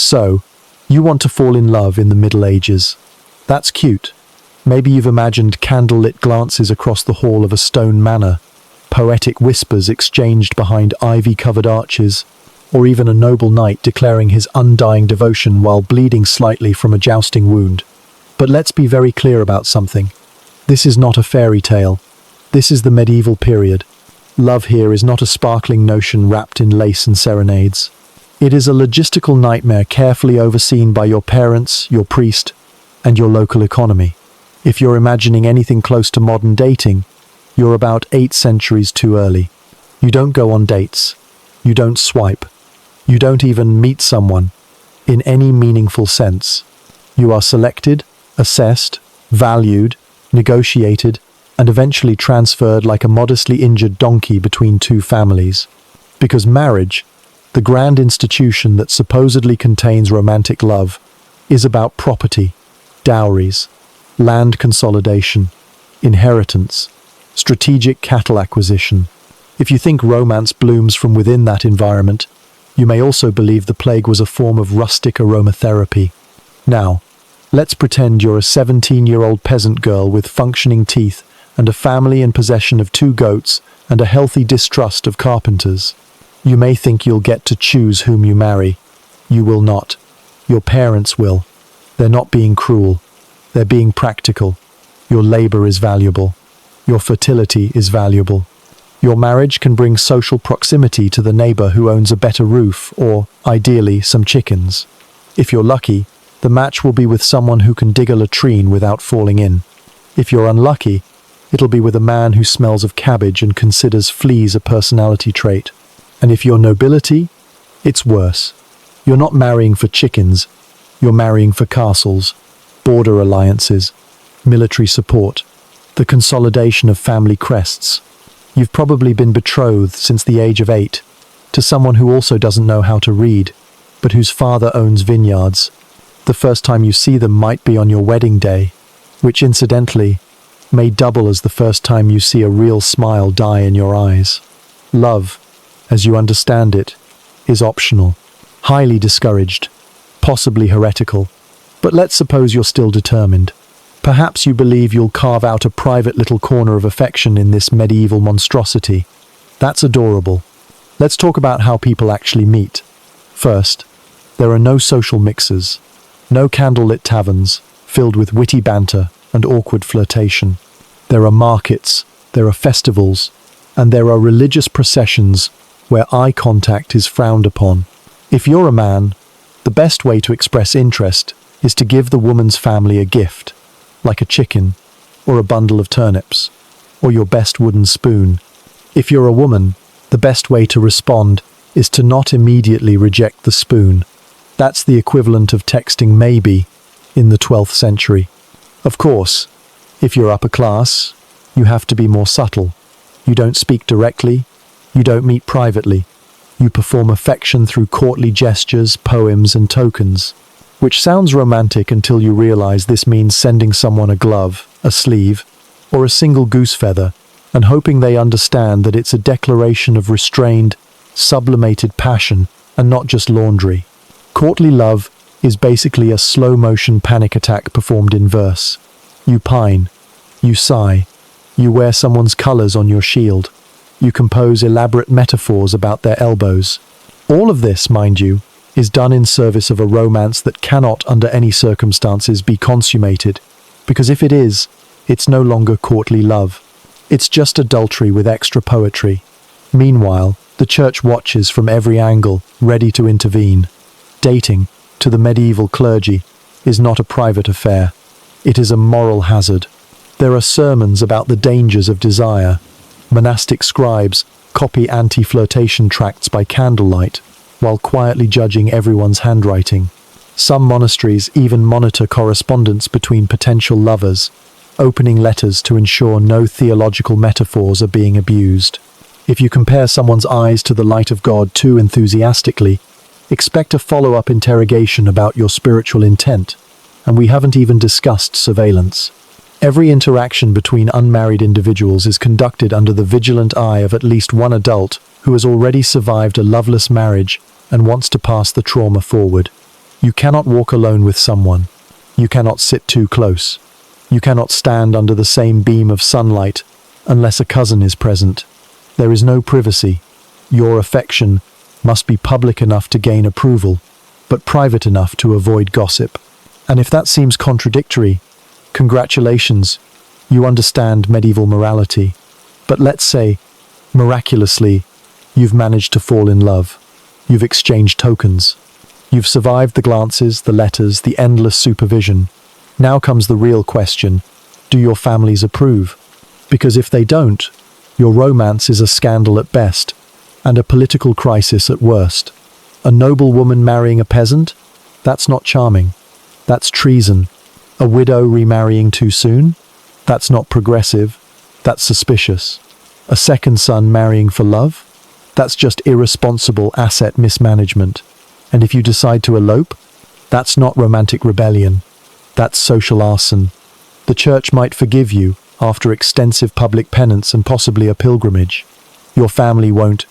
So, you want to fall in love in the Middle Ages. That's cute. Maybe you've imagined candlelit glances across the hall of a stone manor, poetic whispers exchanged behind ivy-covered arches, or even a noble knight declaring his undying devotion while bleeding slightly from a jousting wound. But let's be very clear about something. This is not a fairy tale. This is the medieval period. Love here is not a sparkling notion wrapped in lace and serenades. It is a logistical nightmare carefully overseen by your parents, your priest, and your local economy. If you're imagining anything close to modern dating, you're about 8 centuries too early. You don't go on dates. You don't swipe. You don't even meet someone in any meaningful sense. You are selected, assessed, valued, negotiated, and eventually transferred like a modestly injured donkey between two families. Because marriage, the grand institution that supposedly contains romantic love, is about property, dowries, land consolidation, inheritance, strategic cattle acquisition. If you think romance blooms from within that environment, you may also believe the plague was a form of rustic aromatherapy. Now, let's pretend you're a 17-year-old peasant girl with functioning teeth and a family in possession of 2 goats and a healthy distrust of carpenters. You may think you'll get to choose whom you marry. You will not. Your parents will. They're not being cruel. They're being practical. Your labor is valuable. Your fertility is valuable. Your marriage can bring social proximity to the neighbor who owns a better roof or, ideally, some chickens. If you're lucky, the match will be with someone who can dig a latrine without falling in. If you're unlucky, it'll be with a man who smells of cabbage and considers fleas a personality trait. And if you're nobility, it's worse. You're not marrying for chickens. You're marrying for castles, border alliances, military support, the consolidation of family crests. You've probably been betrothed since the age of 8 to someone who also doesn't know how to read, but whose father owns vineyards. The first time you see them might be on your wedding day, which incidentally may double as the first time you see a real smile die in your eyes. Love, as you understand it, is optional, highly discouraged, possibly heretical. But let's suppose you're still determined. Perhaps you believe you'll carve out a private little corner of affection in this medieval monstrosity. That's adorable. Let's talk about how people actually meet. First, there are no social mixers, no candlelit taverns filled with witty banter and awkward flirtation. There are markets, there are festivals, and there are religious processions where eye contact is frowned upon. If you're a man, the best way to express interest is to give the woman's family a gift, like a chicken, or a bundle of turnips, or your best wooden spoon. If you're a woman, the best way to respond is to not immediately reject the spoon. That's the equivalent of texting maybe in the 12th century. Of course, if you're upper class, you have to be more subtle. You don't speak directly, you don't meet privately. You perform affection through courtly gestures, poems, and tokens. Which sounds romantic until you realize this means sending someone a glove, a sleeve, or a single goose feather, and hoping they understand that it's a declaration of restrained, sublimated passion, and not just laundry. Courtly love is basically a slow-motion panic attack performed in verse. You pine, you sigh, you wear someone's colors on your shield, you compose elaborate metaphors about their elbows. All of this, mind you, is done in service of a romance that cannot, under any circumstances, be consummated, because if it is, it's no longer courtly love. It's just adultery with extra poetry. Meanwhile, the church watches from every angle, ready to intervene. Dating, to the medieval clergy, is not a private affair. It is a moral hazard. There are sermons about the dangers of desire. Monastic scribes copy anti-flirtation tracts by candlelight, while quietly judging everyone's handwriting. Some monasteries even monitor correspondence between potential lovers, opening letters to ensure no theological metaphors are being abused. If you compare someone's eyes to the light of God too enthusiastically, expect a follow-up interrogation about your spiritual intent, and we haven't even discussed surveillance. Every interaction between unmarried individuals is conducted under the vigilant eye of at least one adult who has already survived a loveless marriage and wants to pass the trauma forward. You cannot walk alone with someone. You cannot sit too close. You cannot stand under the same beam of sunlight unless a cousin is present. There is no privacy. Your affection must be public enough to gain approval, but private enough to avoid gossip. And if that seems contradictory, congratulations, you understand medieval morality. But let's say, miraculously, you've managed to fall in love. You've exchanged tokens. You've survived the glances, the letters, the endless supervision. Now comes the real question: do your families approve? Because if they don't, your romance is a scandal at best, and a political crisis at worst. A noble woman marrying a peasant? That's not charming. That's treason. A widow remarrying too soon? That's not progressive. That's suspicious. A second son marrying for love? That's just irresponsible asset mismanagement. And if you decide to elope? That's not romantic rebellion. That's social arson. The church might forgive you after extensive public penance and possibly a pilgrimage. Your family won't.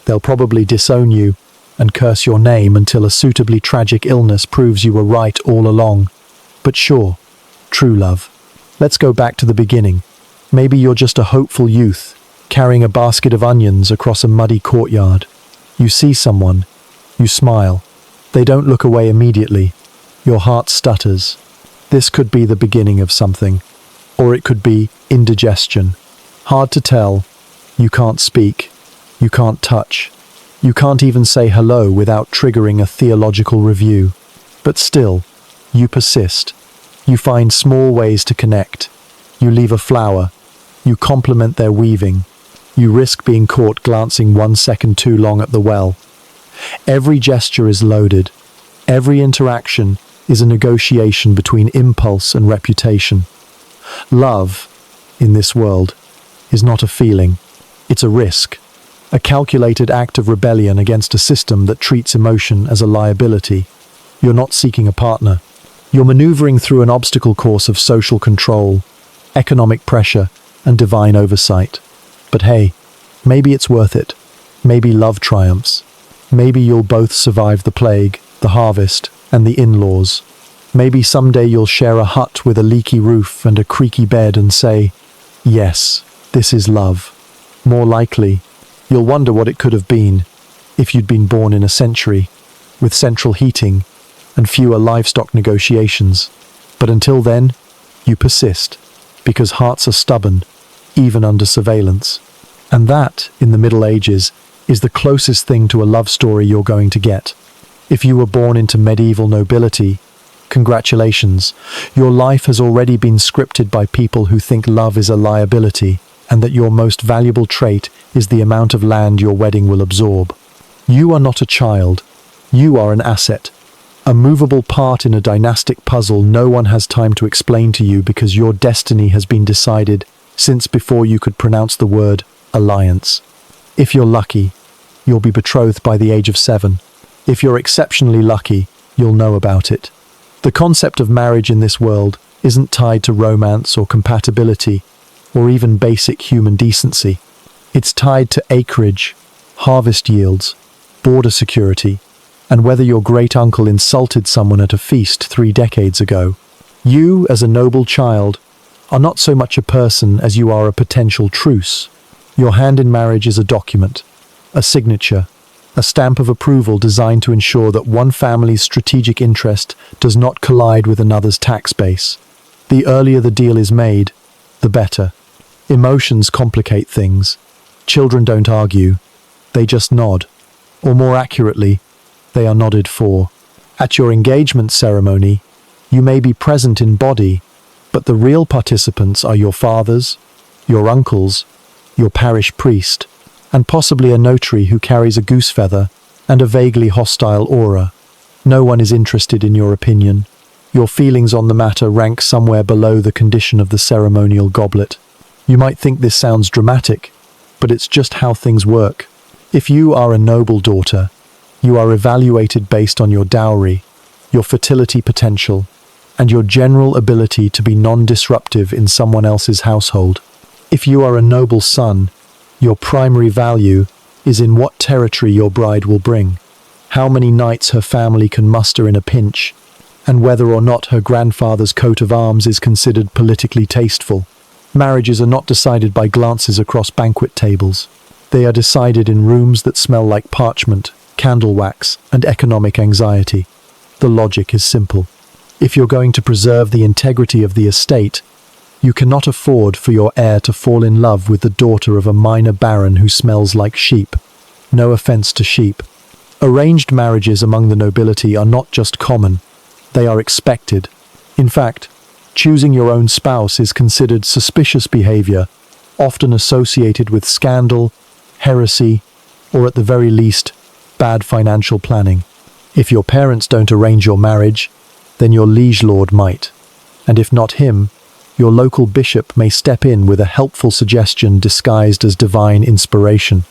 They'll probably disown you and curse your name until a suitably tragic illness proves you were right all along. But sure, true love. Let's go back to the beginning. Maybe you're just a hopeful youth, carrying a basket of onions across a muddy courtyard. You see someone. You smile. They don't look away immediately. Your heart stutters. This could be the beginning of something. Or it could be indigestion. Hard to tell. You can't speak. You can't touch. You can't even say hello without triggering a theological review. But still, you persist. You find small ways to connect. You leave a flower. You compliment their weaving. You risk being caught glancing 1 second too long at the well. Every gesture is loaded. Every interaction is a negotiation between impulse and reputation. Love, in this world, is not a feeling. It's a risk. A calculated act of rebellion against a system that treats emotion as a liability. You're not seeking a partner. You're maneuvering through an obstacle course of social control, economic pressure, and divine oversight. But hey, maybe it's worth it. Maybe love triumphs. Maybe you'll both survive the plague, the harvest, and the in-laws. Maybe someday you'll share a hut with a leaky roof and a creaky bed and say, yes, this is love. More likely, you'll wonder what it could have been if you'd been born in a century, with central heating and fewer livestock negotiations. But until then, you persist, because hearts are stubborn, even under surveillance. And that, in the Middle Ages, is the closest thing to a love story you're going to get. If you were born into medieval nobility, congratulations, your life has already been scripted by people who think love is a liability, and that your most valuable trait is the amount of land your wedding will absorb. You are not a child. You are an asset. A movable part in a dynastic puzzle no one has time to explain to you because your destiny has been decided since before you could pronounce the word alliance. If you're lucky, you'll be betrothed by the age of 7. If you're exceptionally lucky, you'll know about it. The concept of marriage in this world isn't tied to romance or compatibility, or even basic human decency. It's tied to acreage, harvest yields, border security, and whether your great-uncle insulted someone at a feast 3 decades ago. You, as a noble child, are not so much a person as you are a potential truce. Your hand in marriage is a document, a signature, a stamp of approval designed to ensure that one family's strategic interest does not collide with another's tax base. The earlier the deal is made, the better. Emotions complicate things. Children don't argue. They just nod. Or more accurately, they are nodded for. At your engagement ceremony, you may be present in body, but the real participants are your fathers, your uncles, your parish priest, and possibly a notary who carries a goose feather and a vaguely hostile aura. No one is interested in your opinion. Your feelings on the matter rank somewhere below the condition of the ceremonial goblet. You might think this sounds dramatic, but it's just how things work. If you are a noble daughter, you are evaluated based on your dowry, your fertility potential, and your general ability to be non-disruptive in someone else's household. If you are a noble son, your primary value is in what territory your bride will bring. how many knights her family can muster in a pinch, and whether or not her grandfather's coat of arms is considered politically tasteful. Marriages are not decided by glances across banquet tables. They are decided in rooms that smell like parchment, candle wax, and economic anxiety. The logic is simple. If you're going to preserve the integrity of the estate, you cannot afford for your heir to fall in love with the daughter of a minor baron who smells like sheep. No offense to sheep. Arranged marriages among the nobility are not just common, they are expected. In fact, choosing your own spouse is considered suspicious behavior, often associated with scandal, heresy, or at the very least, bad financial planning. If your parents don't arrange your marriage, then your liege lord might. And if not him, your local bishop may step in with a helpful suggestion disguised as divine inspiration.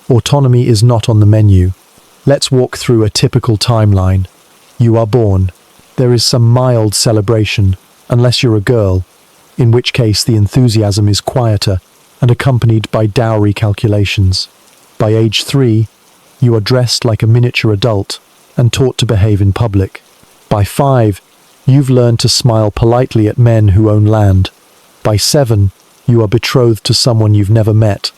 Autonomy is not on the menu. Let's walk through a typical timeline. You are born. There is some mild celebration, unless you're a girl, in which case the enthusiasm is quieter and accompanied by dowry calculations. By age 3, you are dressed like a miniature adult and taught to behave in public. By 5, you've learned to smile politely at men who own land. By 7, you are betrothed to someone you've never met,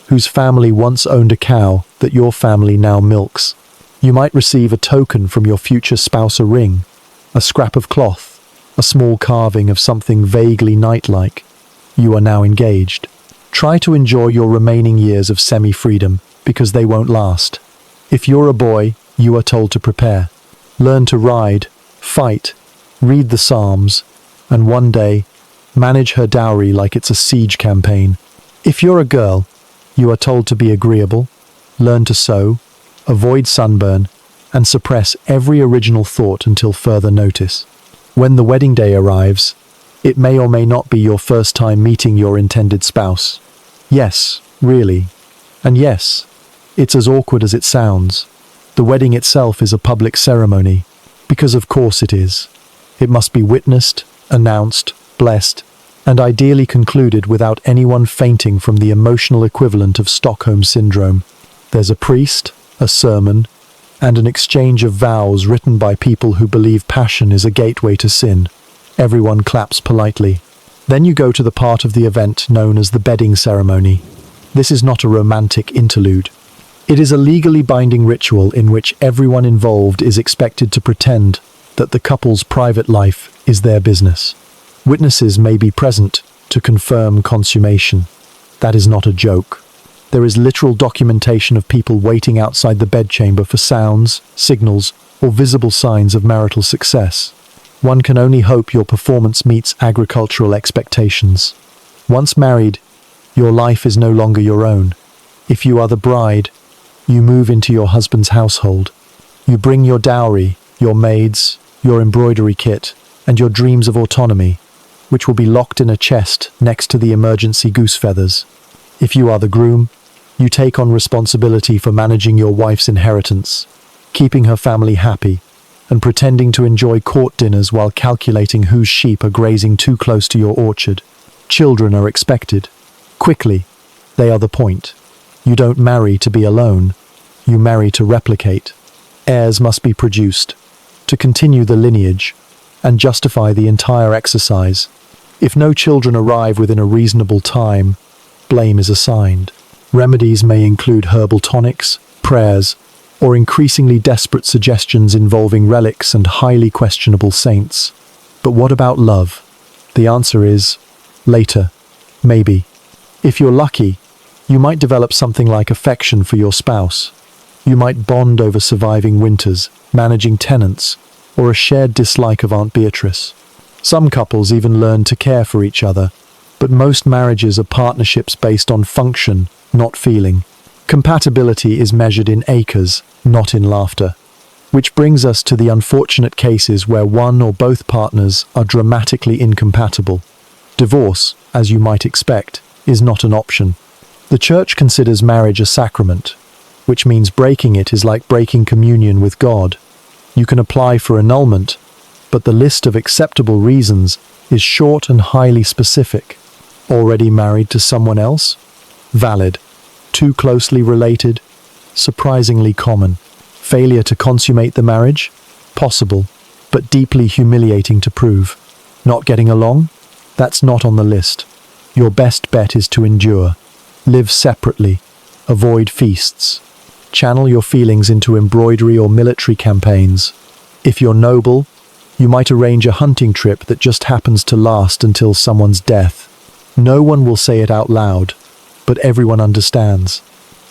whose family once owned a cow that your family now milks. You might receive a token from your future spouse, a ring, a scrap of cloth, a small carving of something vaguely knight-like. You are now engaged. Try to enjoy your remaining years of semi-freedom, because they won't last. If you're a boy, you are told to prepare. Learn to ride, fight, read the Psalms, and one day, manage her dowry like it's a siege campaign. If you're a girl, you are told to be agreeable, learn to sew, avoid sunburn, and suppress every original thought until further notice. When the wedding day arrives, it may or may not be your first time meeting your intended spouse. Yes, really. And yes, it's as awkward as it sounds. The wedding itself is a public ceremony, because of course it is. It must be witnessed, announced, blessed, and ideally concluded without anyone fainting from the emotional equivalent of Stockholm Syndrome. There's a priest, a sermon, and an exchange of vows written by people who believe passion is a gateway to sin. Everyone claps politely. Then you go to the part of the event known as the bedding ceremony. This is not a romantic interlude. It is a legally binding ritual in which everyone involved is expected to pretend that the couple's private life is their business. Witnesses may be present to confirm consummation. That is not a joke. There is literal documentation of people waiting outside the bedchamber for sounds, signals, or visible signs of marital success. One can only hope your performance meets agricultural expectations. Once married, your life is no longer your own. If you are the bride, you move into your husband's household. You bring your dowry, your maids, your embroidery kit, and your dreams of autonomy, which will be locked in a chest next to the emergency goose feathers. If you are the groom, you take on responsibility for managing your wife's inheritance, keeping her family happy, and pretending to enjoy court dinners while calculating whose sheep are grazing too close to your orchard. Children are expected. Quickly, they are the point. You don't marry to be alone. You marry to replicate. Heirs must be produced, to continue the lineage, and justify the entire exercise. If no children arrive within a reasonable time, blame is assigned. Remedies may include herbal tonics, prayers, or increasingly desperate suggestions involving relics and highly questionable saints. But what about love? The answer is, later. Maybe. If you're lucky, you might develop something like affection for your spouse. You might bond over surviving winters, managing tenants, or a shared dislike of Aunt Beatrice. Some couples even learn to care for each other, but most marriages are partnerships based on function, not feeling. Compatibility is measured in acres, not in laughter. Which brings us to the unfortunate cases where one or both partners are dramatically incompatible. Divorce, as you might expect, is not an option. The Church considers marriage a sacrament, which means breaking it is like breaking communion with God. You can apply for annulment, but the list of acceptable reasons is short and highly specific. Already married to someone else? Valid. Too closely related? Surprisingly common. Failure to consummate the marriage? Possible, but deeply humiliating to prove. Not getting along? That's not on the list. Your best bet is to endure. Live separately. Avoid feasts. Channel your feelings into embroidery or military campaigns. If you're noble, you might arrange a hunting trip that just happens to last until someone's death. No one will say it out loud, but everyone understands.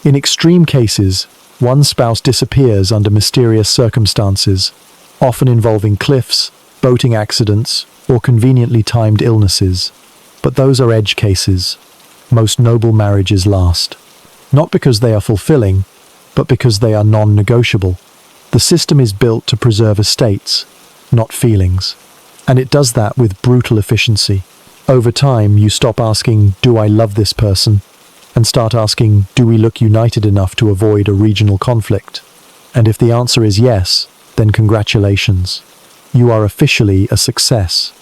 In extreme cases, one spouse disappears under mysterious circumstances, often involving cliffs, boating accidents, or conveniently timed illnesses. But those are edge cases. Most noble marriages last. Not because they are fulfilling, but because they are non-negotiable. The system is built to preserve estates, not feelings. And it does that with brutal efficiency. Over time, you stop asking, "Do I love this person?" and start asking, "Do we look united enough to avoid a regional conflict?" And if the answer is yes, then congratulations. You are officially a success.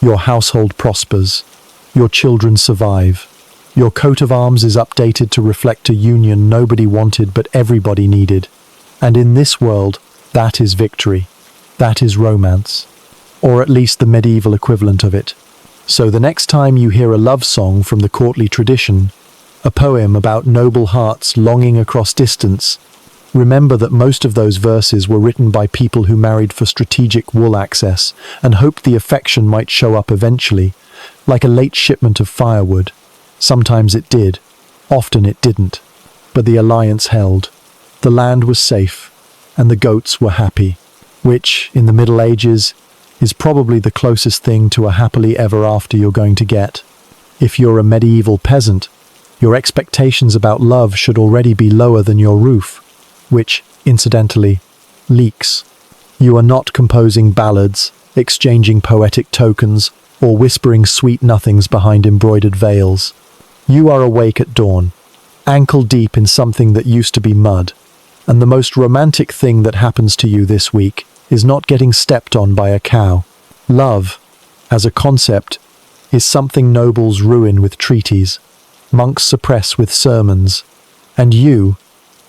Your household prospers. Your children survive. Your coat of arms is updated to reflect a union nobody wanted but everybody needed. And in this world, that is victory. That is romance. Or at least the medieval equivalent of it. So the next time you hear a love song from the courtly tradition, a poem about noble hearts longing across distance, remember that most of those verses were written by people who married for strategic wool access and hoped the affection might show up eventually, like a late shipment of firewood. Sometimes it did, often it didn't, but the alliance held. The land was safe, and the goats were happy, which, in the Middle Ages, is probably the closest thing to a happily ever after you're going to get. If you're a medieval peasant, your expectations about love should already be lower than your roof, which, incidentally, leaks. You are not composing ballads, exchanging poetic tokens, or whispering sweet nothings behind embroidered veils. You are awake at dawn, ankle deep in something that used to be mud, and the most romantic thing that happens to you this week is not getting stepped on by a cow. Love, as a concept, is something nobles ruin with treaties, monks suppress with sermons, and you,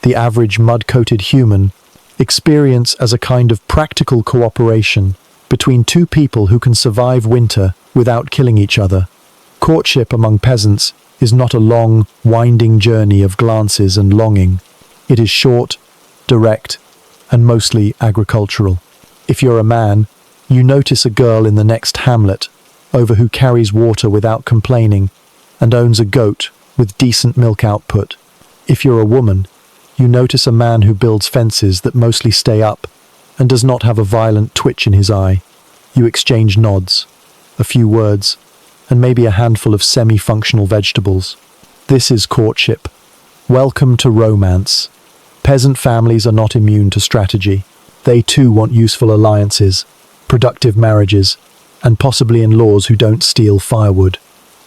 the average mud-coated human, experience as a kind of practical cooperation between two people who can survive winter without killing each other. Courtship among peasants is not a long, winding journey of glances and longing. It is short, direct, and mostly agricultural. If you're a man, you notice a girl in the next hamlet over who carries water without complaining and owns a goat with decent milk output. If you're a woman, you notice a man who builds fences that mostly stay up and does not have a violent twitch in his eye. You exchange nods, a few words, and maybe a handful of semi-functional vegetables. This is courtship. Welcome to romance. Peasant families are not immune to strategy. They too want useful alliances, productive marriages, and possibly in-laws who don't steal firewood.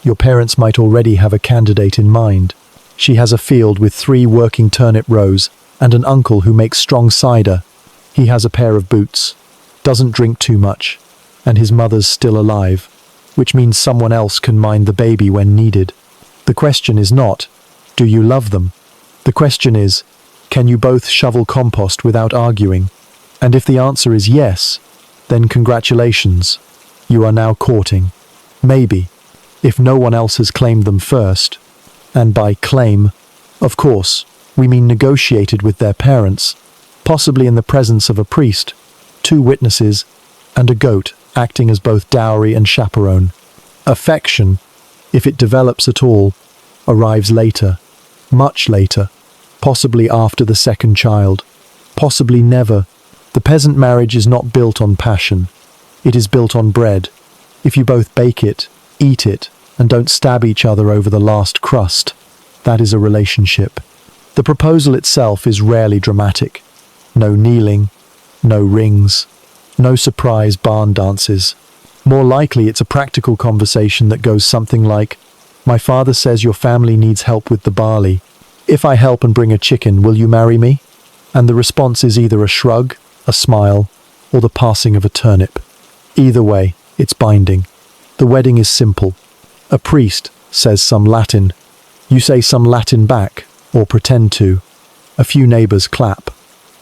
Your parents might already have a candidate in mind. She has a field with 3 working turnip rows and an uncle who makes strong cider. He has a pair of boots, doesn't drink too much, and his mother's still alive, which means someone else can mind the baby when needed. The question is not, do you love them? The question is, can you both shovel compost without arguing? And if the answer is yes, then congratulations, you are now courting. Maybe, if no one else has claimed them first. And by claim, of course, we mean negotiated with their parents, possibly in the presence of a priest, 2 witnesses, and a goat acting as both dowry and chaperone. Affection, if it develops at all, arrives later, much later, possibly after the second child, possibly never. The peasant marriage is not built on passion. It is built on bread. If you both bake it, eat it, and don't stab each other over the last crust, that is a relationship. The proposal itself is rarely dramatic. No kneeling, no rings, no surprise barn dances. More likely it's a practical conversation that goes something like, "My father says your family needs help with the barley. If I help and bring a chicken, will you marry me?" And the response is either a shrug, a smile, or the passing of a turnip. Either way, it's binding. The wedding is simple. A priest says some Latin. You say some Latin back, or pretend to. A few neighbors clap.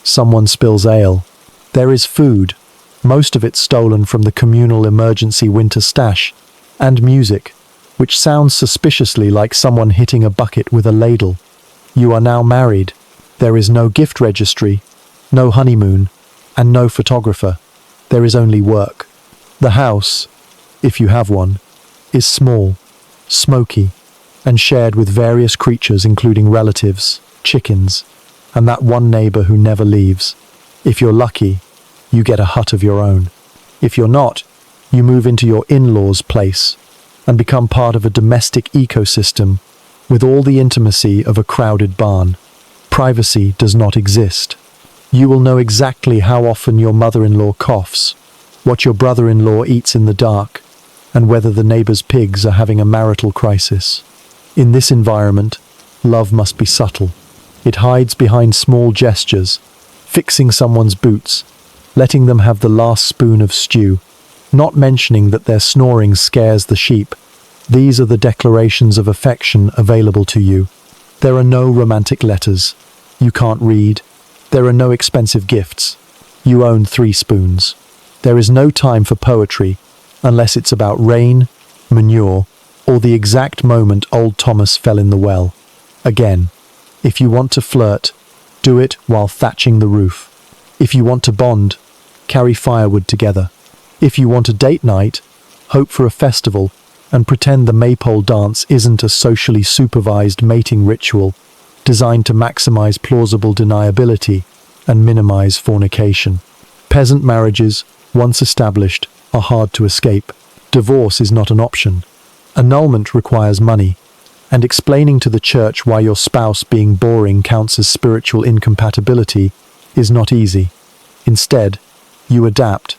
someone spills ale. There is food, most of it stolen from the communal emergency winter stash, and music, which sounds suspiciously like someone hitting a bucket with a ladle. You are now married. There is no gift registry, no honeymoon, and no photographer. There is only work. The house, if you have one, is small, smoky, and shared with various creatures including relatives, chickens, and that one neighbor who never leaves. If you're lucky, you get a hut of your own. If you're not, you move into your in-laws' place and become part of a domestic ecosystem with all the intimacy of a crowded barn. Privacy does not exist. You will know exactly how often your mother-in-law coughs, what your brother-in-law eats in the dark, and whether the neighbor's pigs are having a marital crisis. In this environment, love must be subtle. It hides behind small gestures, fixing someone's boots, letting them have the last spoon of stew, not mentioning that their snoring scares the sheep. These are the declarations of affection available to you. There are no romantic letters. You can't read. There are no expensive gifts. You own 3 spoons. There is no time for poetry, unless it's about rain, manure, or the exact moment old Thomas fell in the well. Again, if you want to flirt, do it while thatching the roof. If you want to bond, carry firewood together. If you want a date night, hope for a festival and pretend the maypole dance isn't a socially supervised mating ritual designed to maximize plausible deniability and minimize fornication. Peasant marriages, once established, are hard to escape. Divorce is not an option. Annulment requires money, and explaining to the church why your spouse being boring counts as spiritual incompatibility is not easy. Instead, you adapt.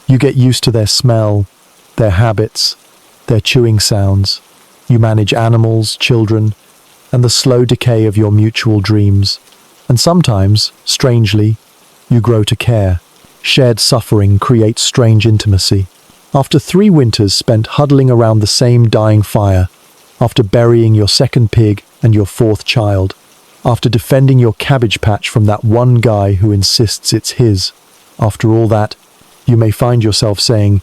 You get used to their smell, their habits, their chewing sounds. You manage animals, children, and the slow decay of your mutual dreams. And sometimes, strangely, you grow to care. Shared suffering creates strange intimacy. After 3 winters spent huddling around the same dying fire, after burying your 2nd pig and your 4th child, after defending your cabbage patch from that one guy who insists it's his, after all that, you may find yourself saying,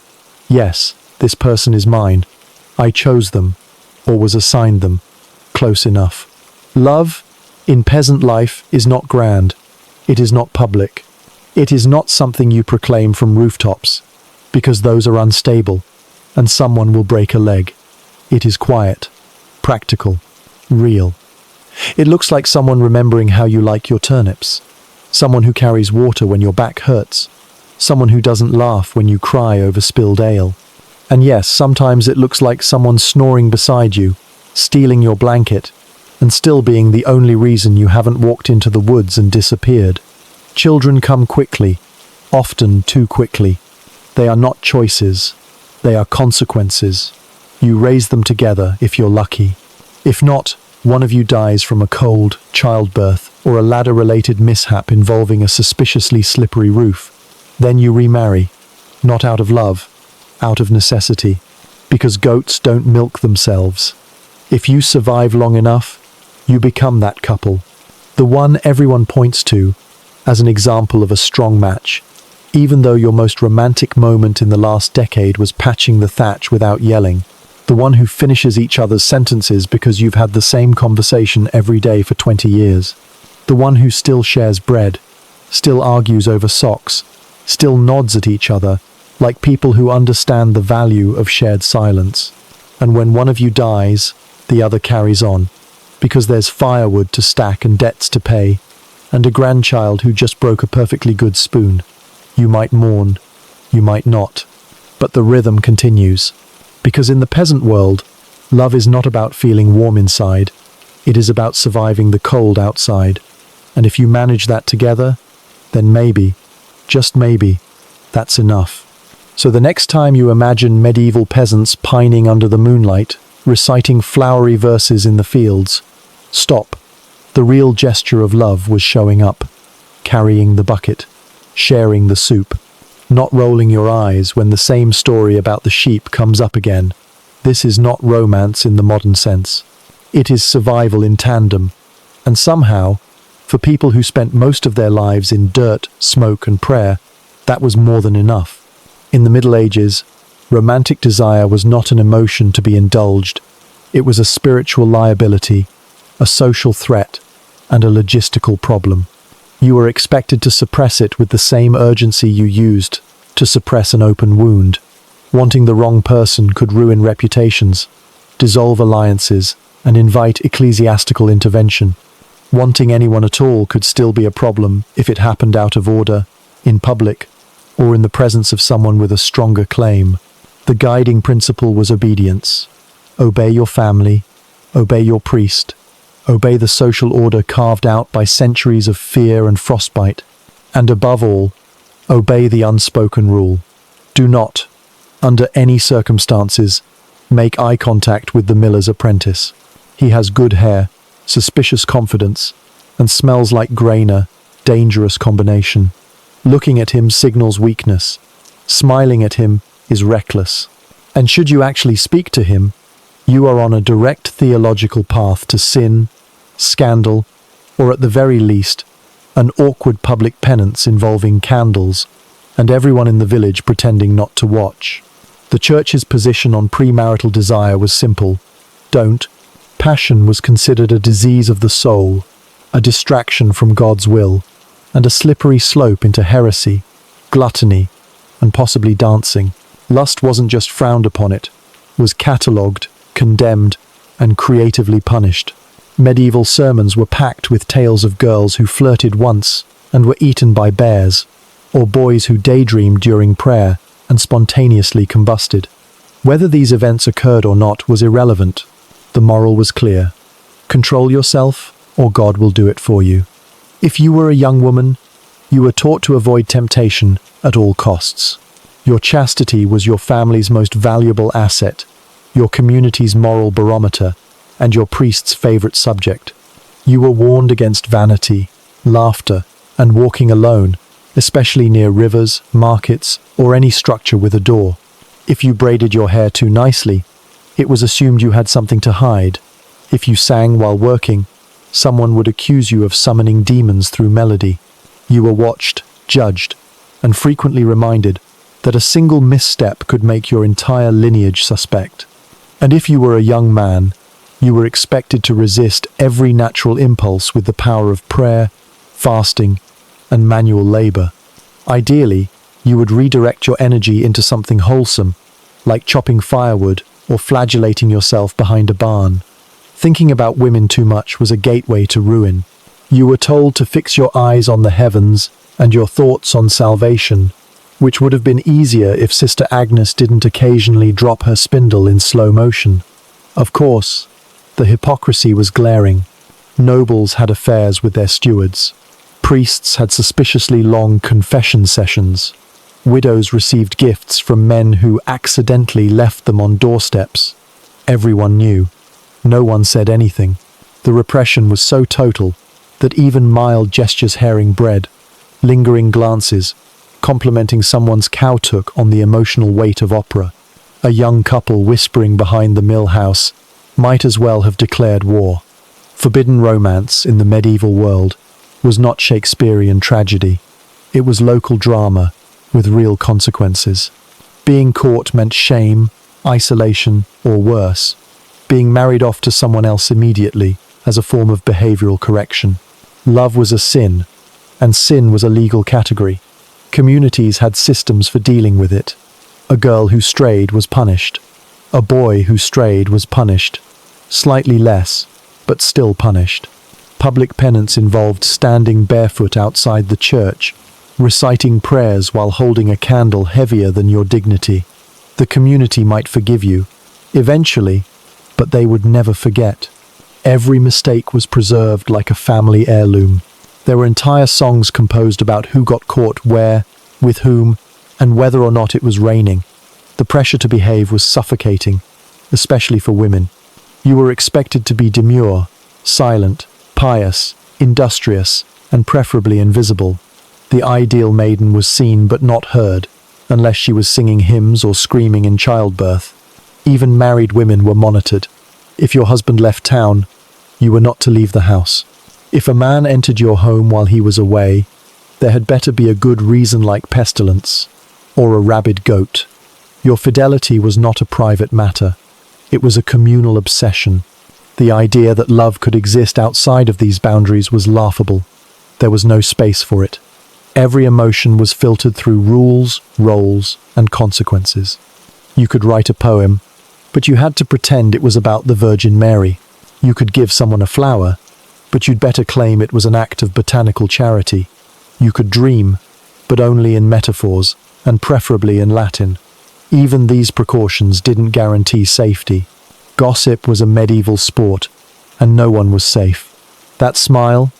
"Yes, this person is mine. I chose them, or was assigned them. Close enough." Love, in peasant life, is not grand. It is not public. It is not something you proclaim from rooftops, because those are unstable, and someone will break a leg. It is quiet, practical, real. It looks like someone remembering how you like your turnips, someone who carries water when your back hurts, someone who doesn't laugh when you cry over spilled ale. And yes, sometimes it looks like someone snoring beside you, stealing your blanket, and still being the only reason you haven't walked into the woods and disappeared. Children come quickly, often too quickly. They are not choices, they are consequences. You raise them together if you're lucky. If not, one of you dies from a cold, childbirth, or a ladder-related mishap involving a suspiciously slippery roof. Then you remarry, not out of love, out of necessity, because goats don't milk themselves. If you survive long enough, you become that couple, the one everyone points to as an example of a strong match, even though your most romantic moment in the last decade was patching the thatch without yelling, the one who finishes each other's sentences because you've had the same conversation every day for 20 years, the one who still shares bread, still argues over socks, still nods at each other, like people who understand the value of shared silence. And when one of you dies, the other carries on, because there's firewood to stack and debts to pay, and a grandchild who just broke a perfectly good spoon. You might mourn, you might not, but the rhythm continues. Because in the peasant world, love is not about feeling warm inside, it is about surviving the cold outside. And if you manage that together, then maybe, just maybe, that's enough. So the next time you imagine medieval peasants pining under the moonlight, reciting flowery verses in the fields, stop. The real gesture of love was showing up, carrying the bucket, sharing the soup, not rolling your eyes when the same story about the sheep comes up again. This is not romance in the modern sense. It is survival in tandem. And somehow, For people who spent most of their lives in dirt, smoke, and prayer, that was more than enough. In the Middle Ages, romantic desire was not an emotion to be indulged. It was a spiritual liability, a social threat, and a logistical problem. You were expected to suppress it with the same urgency you used to suppress an open wound. Wanting the wrong person could ruin reputations, dissolve alliances, and invite ecclesiastical intervention. Wanting anyone at all could still be a problem if it happened out of order, in public, or in the presence of someone with a stronger claim. The guiding principle was obedience. Obey your family, obey your priest, obey the social order carved out by centuries of fear and frostbite, and above all, obey the unspoken rule. Do not, under any circumstances, make eye contact with the miller's apprentice. He has good hair, suspicious confidence, and smells like grainer, dangerous combination. Looking at him signals weakness. Smiling at him is reckless. And should you actually speak to him, you are on a direct theological path to sin, scandal, or at the very least, an awkward public penance involving candles, and everyone in the village pretending not to watch. The church's position on premarital desire was simple. Don't. Passion was considered a disease of the soul, a distraction from God's will, and a slippery slope into heresy, gluttony, and possibly dancing. Lust wasn't just frowned upon, it was catalogued, condemned, and creatively punished. Medieval sermons were packed with tales of girls who flirted once and were eaten by bears, or boys who daydreamed during prayer and spontaneously combusted. Whether these events occurred or not was irrelevant. The moral was clear. Control yourself, or God will do it for you. If you were a young woman, you were taught to avoid temptation at all costs. Your chastity was your family's most valuable asset, your community's moral barometer, and your priest's favorite subject. You were warned against vanity, laughter, and walking alone, especially near rivers, markets, or any structure with a door. If you braided your hair too nicely, it was assumed you had something to hide. If you sang while working, someone would accuse you of summoning demons through melody. You were watched, judged, and frequently reminded that a single misstep could make your entire lineage suspect. And if you were a young man, you were expected to resist every natural impulse with the power of prayer, fasting, and manual labor. Ideally, you would redirect your energy into something wholesome, like chopping firewood or flagellating yourself behind a barn. Thinking about women too much was a gateway to ruin. You were told to fix your eyes on the heavens and your thoughts on salvation, which would have been easier if Sister Agnes didn't occasionally drop her spindle in slow motion. Of course, the hypocrisy was glaring. Nobles had affairs with their stewards. Priests had suspiciously long confession sessions. Widows received gifts from men who accidentally left them on doorsteps. Everyone knew. No one said anything. The repression was so total that even mild gestures, herring bread, lingering glances, complimenting someone's cowtook on the emotional weight of opera, a young couple whispering behind the mill house, might as well have declared war. Forbidden romance in the medieval world was not Shakespearean tragedy. It was local drama with real consequences. Being caught meant shame, isolation, or worse, being married off to someone else immediately as a form of behavioral correction. Love was a sin, and sin was a legal category. Communities had systems for dealing with it. A girl who strayed was punished. A boy who strayed was punished. Slightly less, but still punished. Public penance involved standing barefoot outside the church, reciting prayers while holding a candle heavier than your dignity. The community might forgive you, eventually, but they would never forget. Every mistake was preserved like a family heirloom. There were entire songs composed about who got caught where, with whom, and whether or not it was raining. The pressure to behave was suffocating, especially for women. You were expected to be demure, silent, pious, industrious, and preferably invisible. The ideal maiden was seen but not heard, unless she was singing hymns or screaming in childbirth. Even married women were monitored. If your husband left town, you were not to leave the house. If a man entered your home while he was away, there had better be a good reason like pestilence, or a rabid goat. Your fidelity was not a private matter. It was a communal obsession. The idea that love could exist outside of these boundaries was laughable. There was no space for it. Every emotion was filtered through rules, roles, and consequences. You could write a poem, but you had to pretend it was about the Virgin Mary. You could give someone a flower, but you'd better claim it was an act of botanical charity. You could dream, but only in metaphors, and preferably in Latin. Even these precautions didn't guarantee safety. Gossip was a medieval sport, and no one was safe. That smile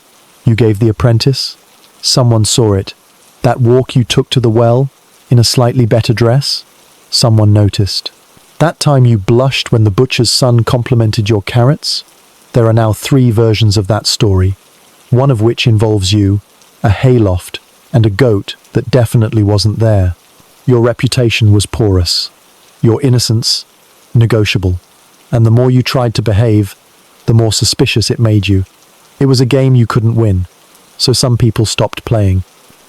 you gave the apprentice, someone saw it. That walk you took to the well, in a slightly better dress, someone noticed. That time you blushed when the butcher's son complimented your carrots, there are now 3 versions of that story, one of which involves you, a hayloft, and a goat that definitely wasn't there. Your reputation was porous, your innocence negotiable, and the more you tried to behave, the more suspicious it made you. It was a game you couldn't win, so some people stopped playing.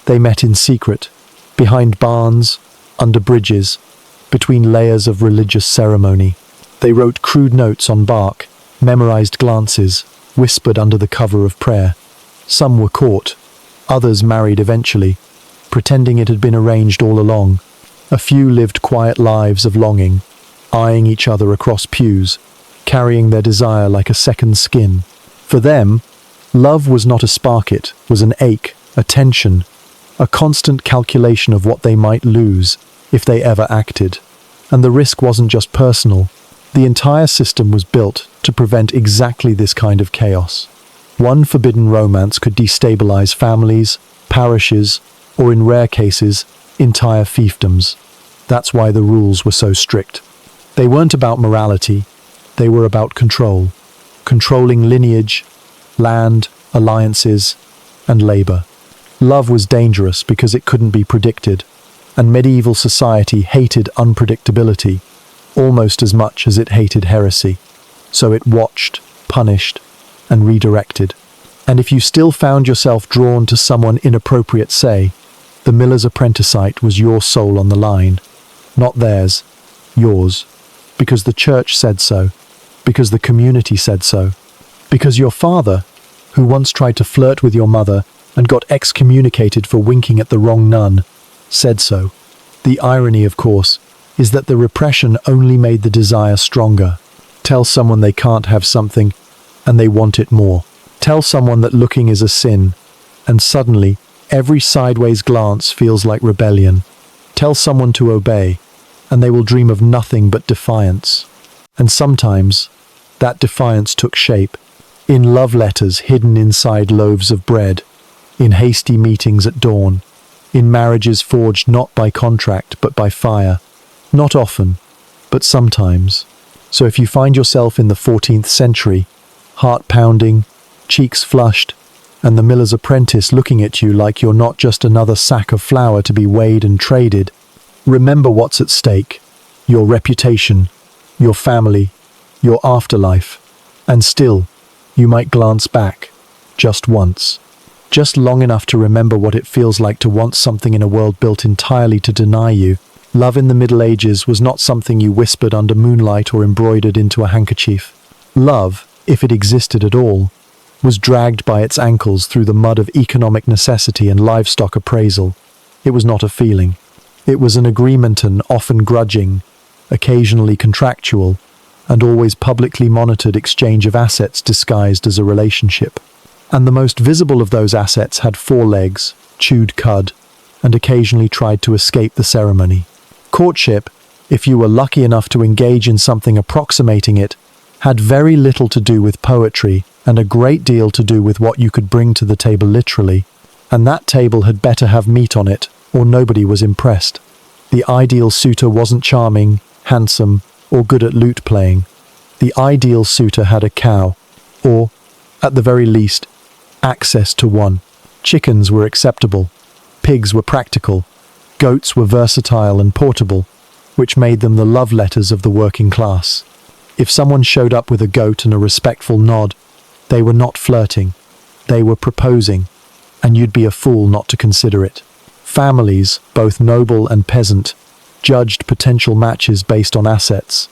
They met in secret, behind barns, under bridges, between layers of religious ceremony. They wrote crude notes on bark, memorized glances, whispered under the cover of prayer. Some were caught, others married eventually, pretending it had been arranged all along. A few lived quiet lives of longing, eyeing each other across pews, carrying their desire like a second skin. For them, love was not a spark, it was an ache, a tension, a constant calculation of what they might lose if they ever acted. And the risk wasn't just personal. The entire system was built to prevent exactly this kind of chaos. One forbidden romance could destabilize families, parishes, or in rare cases, entire fiefdoms. That's why the rules were so strict. They weren't about morality, they were about control. Controlling lineage, land, alliances, and labor. Love was dangerous because it couldn't be predicted, and medieval society hated unpredictability almost as much as it hated heresy. So it watched, punished, and redirected. And if you still found yourself drawn to someone inappropriate, say, the miller's apprenticite was your soul on the line. Not theirs, yours. Because the church said so. Because the community said so. Because your father, who once tried to flirt with your mother and got excommunicated for winking at the wrong nun, said so. The irony, of course, is that the repression only made the desire stronger. Tell someone they can't have something, and they want it more. Tell someone that looking is a sin, and suddenly, every sideways glance feels like rebellion. Tell someone to obey, and they will dream of nothing but defiance. And sometimes, that defiance took shape in love letters hidden inside loaves of bread, in hasty meetings at dawn, in marriages forged not by contract but by fire. Not often, but sometimes. So if you find yourself in the 14th century, heart pounding, cheeks flushed, and the miller's apprentice looking at you like you're not just another sack of flour to be weighed and traded, remember what's at stake: your reputation, your family, your afterlife. And still, you might glance back, just once, just long enough to remember what it feels like to want something in a world built entirely to deny you. Love in the Middle Ages was not something you whispered under moonlight or embroidered into a handkerchief. Love, if it existed at all, was dragged by its ankles through the mud of economic necessity and livestock appraisal. It was not a feeling. It was an agreement, an often grudging, occasionally contractual, and always publicly monitored exchange of assets disguised as a relationship. And the most visible of those assets had 4 legs, chewed cud, and occasionally tried to escape the ceremony. Courtship, if you were lucky enough to engage in something approximating it, had very little to do with poetry and a great deal to do with what you could bring to the table literally. And that table had better have meat on it, or nobody was impressed. The ideal suitor wasn't charming, handsome, or good at lute playing. The ideal suitor had a cow, or, at the very least, access to one. Chickens were acceptable. Pigs were practical. Goats were versatile and portable, which made them the love letters of the working class. If someone showed up with a goat and a respectful nod, they were not flirting. They were proposing, and you'd be a fool not to consider it. Families, both noble and peasant, judged potential matches based on assets,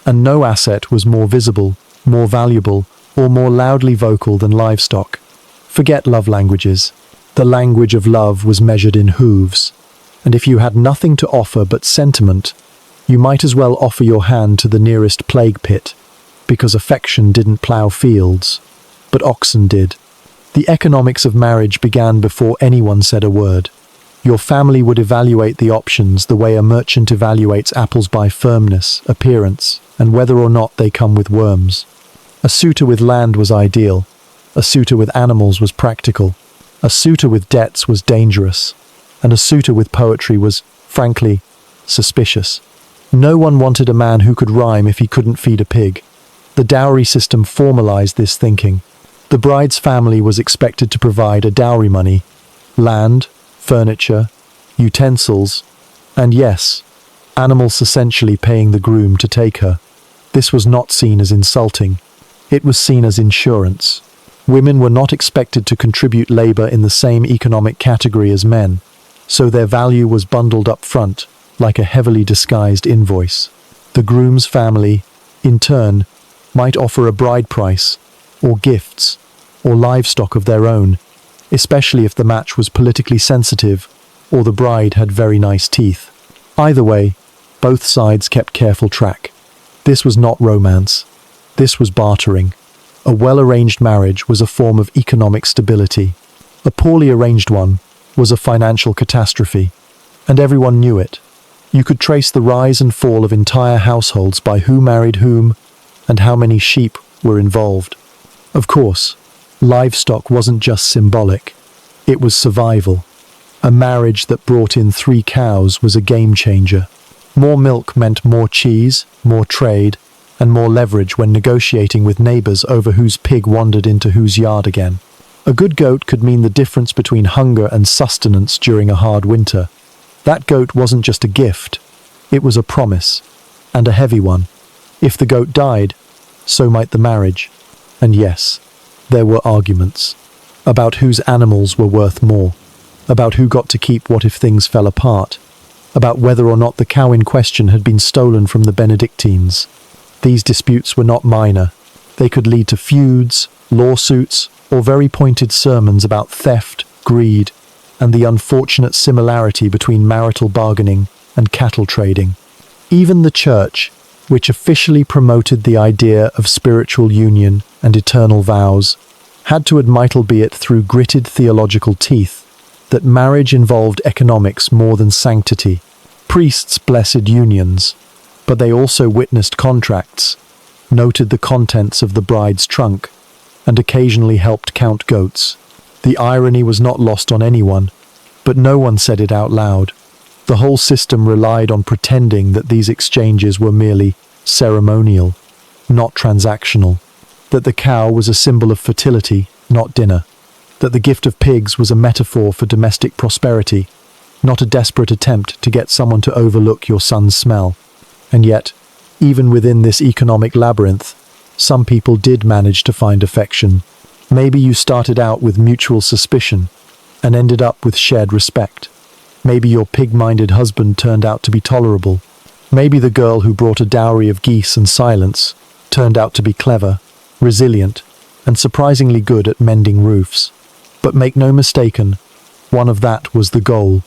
and no asset was more visible, more valuable, or more loudly vocal than livestock. Forget love languages. The language of love was measured in hooves, and if you had nothing to offer but sentiment, you might as well offer your hand to the nearest plague pit, because affection didn't plough fields, but oxen did. The economics of marriage began before anyone said a word. Your family would evaluate the options the way a merchant evaluates apples by firmness, appearance, and whether or not they come with worms. A suitor with land was ideal. A suitor with animals was practical. A suitor with debts was dangerous. And a suitor with poetry was, frankly, suspicious. No one wanted a man who could rhyme if he couldn't feed a pig. The dowry system formalized this thinking. The bride's family was expected to provide a dowry money, land, furniture, utensils, and yes, animals, essentially paying the groom to take her. This was not seen as insulting. It was seen as insurance. Women were not expected to contribute labor in the same economic category as men, so their value was bundled up front, like a heavily disguised invoice. The groom's family, in turn, might offer a bride price, or gifts, or livestock of their own, especially if the match was politically sensitive or the bride had very nice teeth. Either way, both sides kept careful track. This was not romance. This was bartering. A well-arranged marriage was a form of economic stability. A poorly arranged one was a financial catastrophe, and everyone knew it. You could trace the rise and fall of entire households by who married whom and how many sheep were involved. Of course, livestock wasn't just symbolic. It was survival. A marriage that brought in 3 cows was a game changer. More milk meant more cheese, more trade, and more leverage when negotiating with neighbors over whose pig wandered into whose yard again. A good goat could mean the difference between hunger and sustenance during a hard winter. That goat wasn't just a gift, it was a promise, and a heavy one. If the goat died, so might the marriage. And yes, there were arguments about whose animals were worth more, about who got to keep what if things fell apart, about whether or not the cow in question had been stolen from the Benedictines. These disputes were not minor. They could lead to feuds, lawsuits, or very pointed sermons about theft, greed, and the unfortunate similarity between marital bargaining and cattle trading. Even the church, which officially promoted the idea of spiritual union and eternal vows, had to admit, albeit through gritted theological teeth, that marriage involved economics more than sanctity. Priests blessed unions, but they also witnessed contracts, noted the contents of the bride's trunk, and occasionally helped count goats. The irony was not lost on anyone, but no one said it out loud. The whole system relied on pretending that these exchanges were merely ceremonial, not transactional, that the cow was a symbol of fertility, not dinner, that the gift of pigs was a metaphor for domestic prosperity, not a desperate attempt to get someone to overlook your son's smell. And yet, even within this economic labyrinth, some people did manage to find affection. Maybe you started out with mutual suspicion and ended up with shared respect. Maybe your pig-minded husband turned out to be tolerable. Maybe the girl who brought a dowry of geese and silence turned out to be clever, resilient, and surprisingly good at mending roofs. But make no mistaken, one of that was the goal.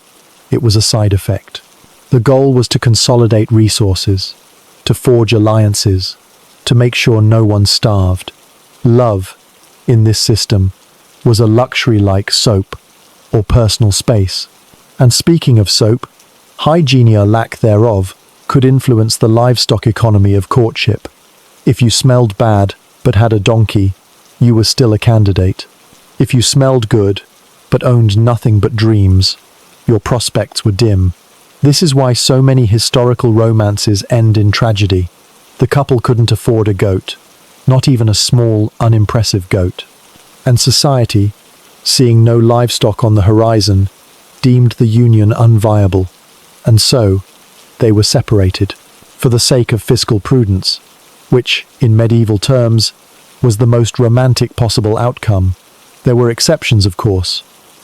It was a side effect. The goal was to consolidate resources, to forge alliances, to make sure no one starved. Love, in this system, was a luxury like soap or personal space. And speaking of soap, hygiene or lack thereof could influence the livestock economy of courtship. If you smelled bad but had a donkey, you were still a candidate. If you smelled good but owned nothing but dreams, your prospects were dim. This is why so many historical romances end in tragedy. The couple couldn't afford a goat, not even a small, unimpressive goat. And society, seeing no livestock on the horizon, deemed the union unviable. And so, they were separated, for the sake of fiscal prudence, which, in medieval terms, was the most romantic possible outcome. There were exceptions, of course: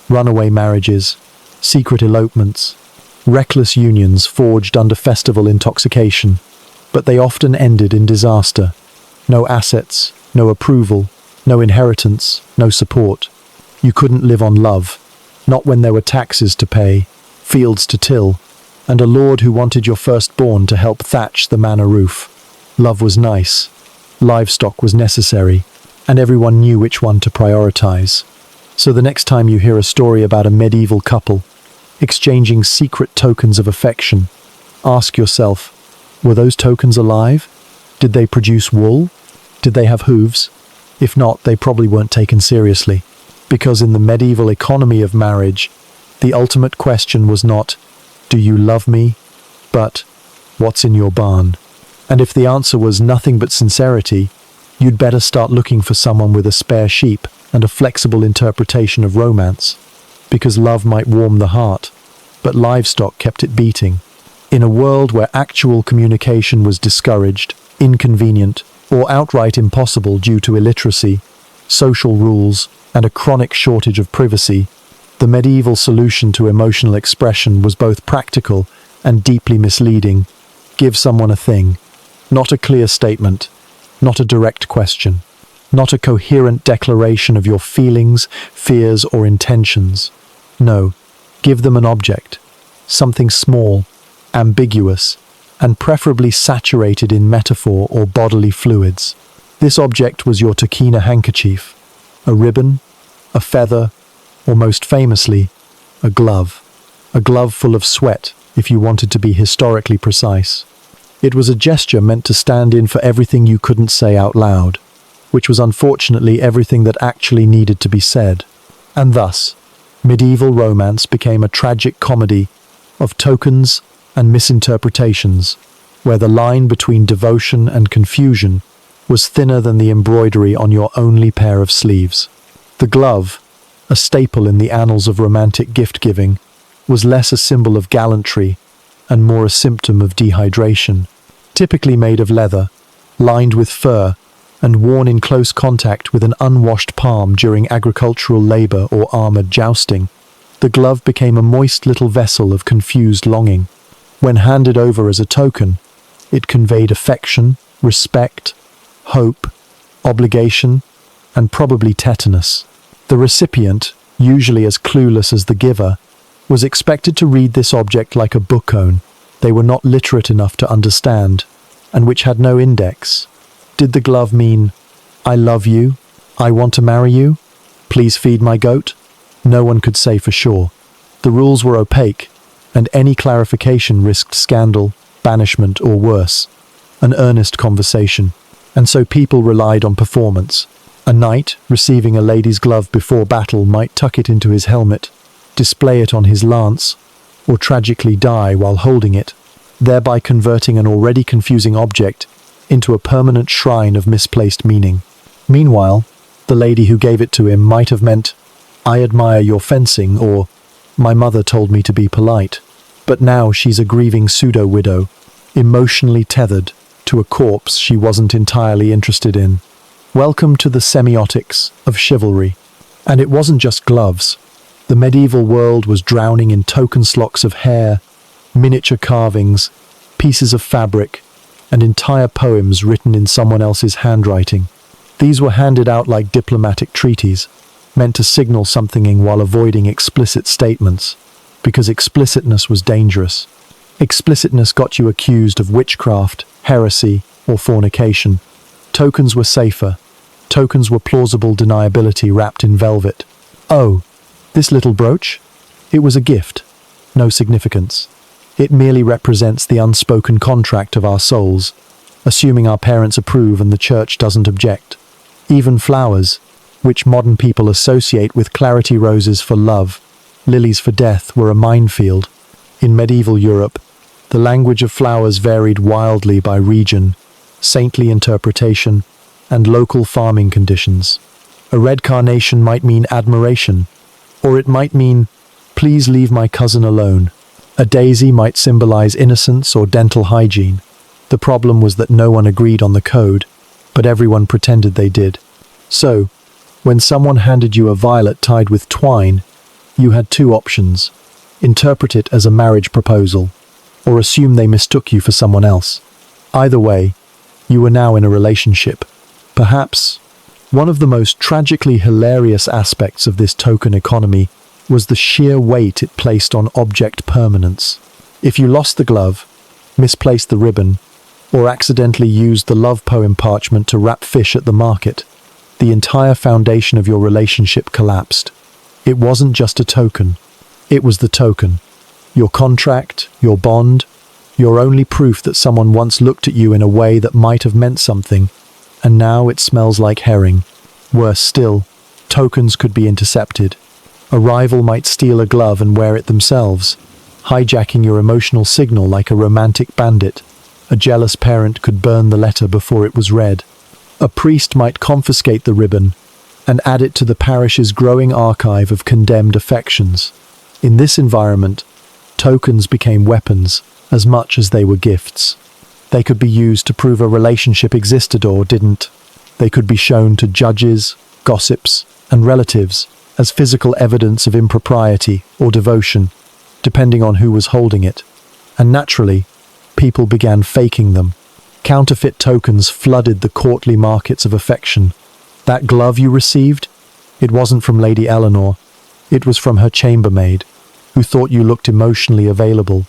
runaway marriages, secret elopements, reckless unions forged under festival intoxication, but they often ended in disaster. No assets, no approval, no inheritance, no support. You couldn't live on love, not when there were taxes to pay, fields to till, and a lord who wanted your firstborn to help thatch the manor roof. Love was nice, livestock was necessary, and everyone knew which one to prioritize. So the next time you hear a story about a medieval couple exchanging secret tokens of affection, ask yourself, were those tokens alive? Did they produce wool? Did they have hooves? If not, they probably weren't taken seriously. Because in the medieval economy of marriage, the ultimate question was not, do you love me? But, what's in your barn? And if the answer was nothing but sincerity, you'd better start looking for someone with a spare sheep and a flexible interpretation of romance. Because love might warm the heart, but livestock kept it beating. In a world where actual communication was discouraged, inconvenient, or outright impossible due to illiteracy, social rules, and a chronic shortage of privacy, the medieval solution to emotional expression was both practical and deeply misleading. Give someone a thing, not a clear statement, not a direct question, not a coherent declaration of your feelings, fears, or intentions. No, give them an object, something small, ambiguous, and preferably saturated in metaphor or bodily fluids. This object was your Takina handkerchief, a ribbon, a feather, or most famously, a glove full of sweat, if you wanted to be historically precise. It was a gesture meant to stand in for everything you couldn't say out loud, which was unfortunately everything that actually needed to be said. And thus, medieval romance became a tragic comedy of tokens and misinterpretations, where the line between devotion and confusion was thinner than the embroidery on your only pair of sleeves. The glove, a staple in the annals of romantic gift-giving, was less a symbol of gallantry and more a symptom of dehydration. Typically made of leather, lined with fur, and worn in close contact with an unwashed palm during agricultural labor or armored jousting, the glove became a moist little vessel of confused longing. When handed over as a token, it conveyed affection, respect, hope, obligation, and probably tetanus. The recipient, usually as clueless as the giver, was expected to read this object like a bookone they were not literate enough to understand, and which had no index. Did the glove mean, I love you, I want to marry you, please feed my goat? No one could say for sure. The rules were opaque, and any clarification risked scandal, banishment, or worse, an earnest conversation. And so people relied on performance. A knight, receiving a lady's glove before battle, might tuck it into his helmet, display it on his lance, or tragically die while holding it, thereby converting an already confusing object into a permanent shrine of misplaced meaning. Meanwhile, the lady who gave it to him might have meant, I admire your fencing, or my mother told me to be polite. But now she's a grieving pseudo-widow, emotionally tethered to a corpse she wasn't entirely interested in. Welcome to the semiotics of chivalry. And it wasn't just gloves. The medieval world was drowning in token slocks of hair, miniature carvings, pieces of fabric, and entire poems written in someone else's handwriting. These were handed out like diplomatic treaties, meant to signal something while avoiding explicit statements, because explicitness was dangerous. Explicitness got you accused of witchcraft, heresy, or fornication. Tokens were safer. Tokens were plausible deniability wrapped in velvet. Oh, this little brooch? It was a gift. No significance. It merely represents the unspoken contract of our souls, assuming our parents approve and the church doesn't object. Even flowers, which modern people associate with clarity roses for love, lilies for death, were a minefield. In medieval Europe, the language of flowers varied wildly by region, saintly interpretation, and local farming conditions. A red carnation might mean admiration, or it might mean, please leave my cousin alone. A daisy might symbolize innocence or dental hygiene. The problem was that no one agreed on the code, but everyone pretended they did. So, When someone handed you a violet tied with twine, you had two options: interpret it as a marriage proposal, or assume they mistook you for someone else. Either way, you were now in a relationship. Perhaps one of the most tragically hilarious aspects of this token economy was the sheer weight it placed on object permanence. If you lost the glove, misplaced the ribbon, or accidentally used the love poem parchment to wrap fish at the market, the entire foundation of your relationship collapsed. It wasn't just a token. It was the token. Your contract, your bond, your only proof that someone once looked at you in a way that might have meant something, and now it smells like herring. Worse still, tokens could be intercepted. A rival might steal a glove and wear it themselves, hijacking your emotional signal like a romantic bandit. A jealous parent could burn the letter before it was read. A priest might confiscate the ribbon and add it to the parish's growing archive of condemned affections. In this environment, tokens became weapons as much as they were gifts. They could be used to prove a relationship existed or didn't. They could be shown to judges, gossips, and relatives as physical evidence of impropriety or devotion, depending on who was holding it. And naturally, people began faking them. Counterfeit tokens flooded the courtly markets of affection. That glove you received? It wasn't from Lady Eleanor. It was from her chambermaid, who thought you looked emotionally available.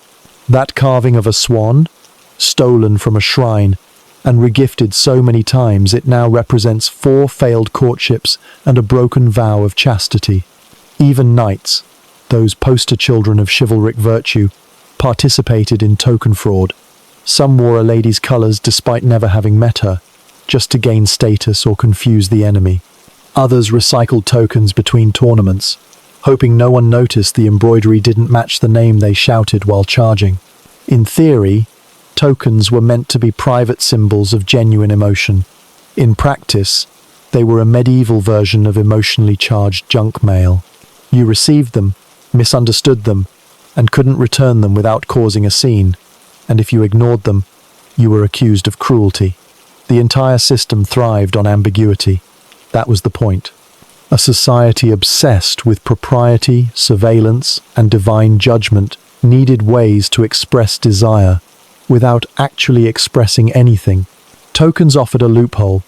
That carving of a swan? Stolen from a shrine, and regifted so many times it now represents 4 failed courtships and a broken vow of chastity. Even knights, those poster children of chivalric virtue, participated in token fraud. Some wore a lady's colours despite never having met her, just to gain status or confuse the enemy. Others recycled tokens between tournaments, hoping no one noticed the embroidery didn't match the name they shouted while charging. In theory, tokens were meant to be private symbols of genuine emotion. In practice, they were a medieval version of emotionally charged junk mail. You received them, misunderstood them, and couldn't return them without causing a scene. And if you ignored them, you were accused of cruelty. The entire system thrived on ambiguity. That was the point. A society obsessed with propriety, surveillance, and divine judgment needed ways to express desire without actually expressing anything. Tokens offered a loophole.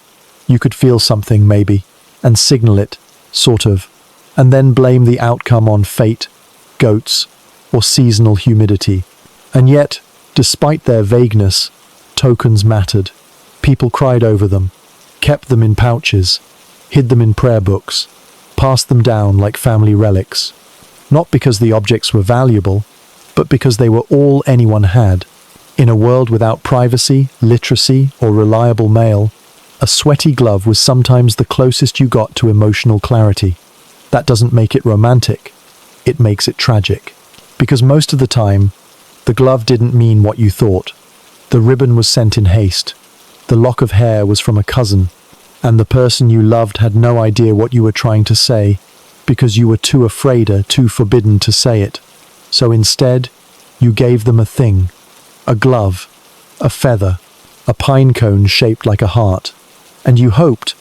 You could feel something, maybe, and signal it, sort of, and then blame the outcome on fate, goats, or seasonal humidity. And yet, despite their vagueness, tokens mattered. People cried over them, kept them in pouches, hid them in prayer books, passed them down like family relics. Not because the objects were valuable, but because they were all anyone had. In a world without privacy, literacy, or reliable mail, a sweaty glove was sometimes the closest you got to emotional clarity. That doesn't make it romantic, it makes it tragic. Because most of the time, the glove didn't mean what you thought. The ribbon was sent in haste. The lock of hair was from a cousin, and the person you loved had no idea what you were trying to say because you were too afraid or too forbidden to say it. So instead, you gave them a thing. A glove, a feather, a pine cone shaped like a heart, and you hoped,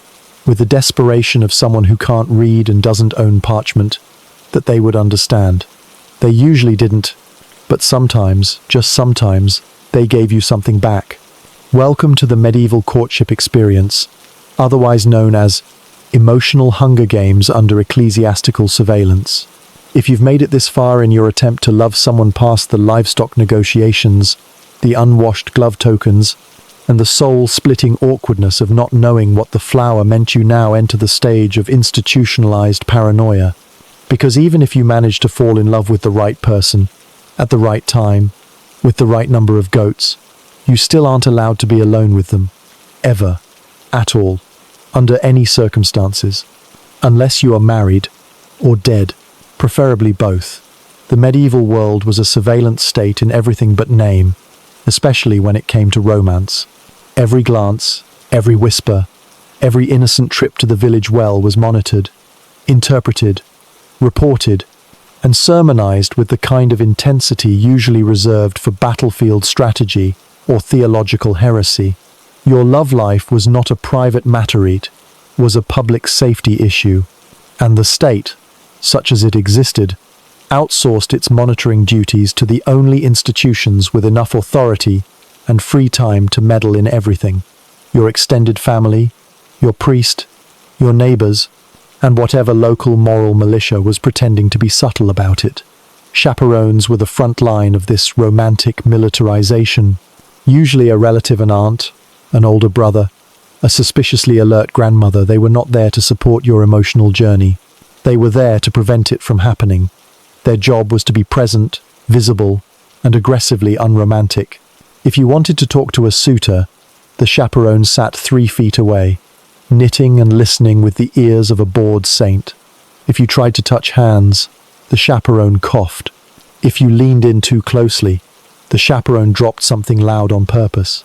with the desperation of someone who can't read and doesn't own parchment, that they would understand. They usually didn't, but sometimes, just sometimes, they gave you something back. Welcome to the medieval courtship experience, otherwise known as emotional Hunger Games under ecclesiastical surveillance. If you've made it this far in your attempt to love someone past the livestock negotiations, the unwashed glove tokens, and the soul-splitting awkwardness of not knowing what the flower meant, you now enter the stage of institutionalized paranoia. Because even if you manage to fall in love with the right person, at the right time, with the right number of goats, you still aren't allowed to be alone with them. Ever. At all. Under any circumstances. Unless you are married, or dead. Preferably both. The medieval world was a surveillance state in everything but name, especially when it came to romance. Every glance, every whisper, every innocent trip to the village well was monitored, interpreted, reported, and sermonized with the kind of intensity usually reserved for battlefield strategy or theological heresy. Your love life was not a private matter-eat. was a public safety issue, and the state, such as it existed, outsourced its monitoring duties to the only institutions with enough authority and free time to meddle in everything: your extended family, your priest, your neighbors, and whatever local moral militia was pretending to be subtle about it. Chaperones were the front line of this romantic militarization. Usually a relative, an aunt, an older brother, a suspiciously alert grandmother. They were not there to support your emotional journey. They were there to prevent it from happening. Their job was to be present, visible, and aggressively unromantic. If you wanted to talk to a suitor, the chaperone sat 3 feet away, knitting and listening with the ears of a bored saint. If you tried to touch hands, the chaperone coughed. If you leaned in too closely, the chaperone dropped something loud on purpose.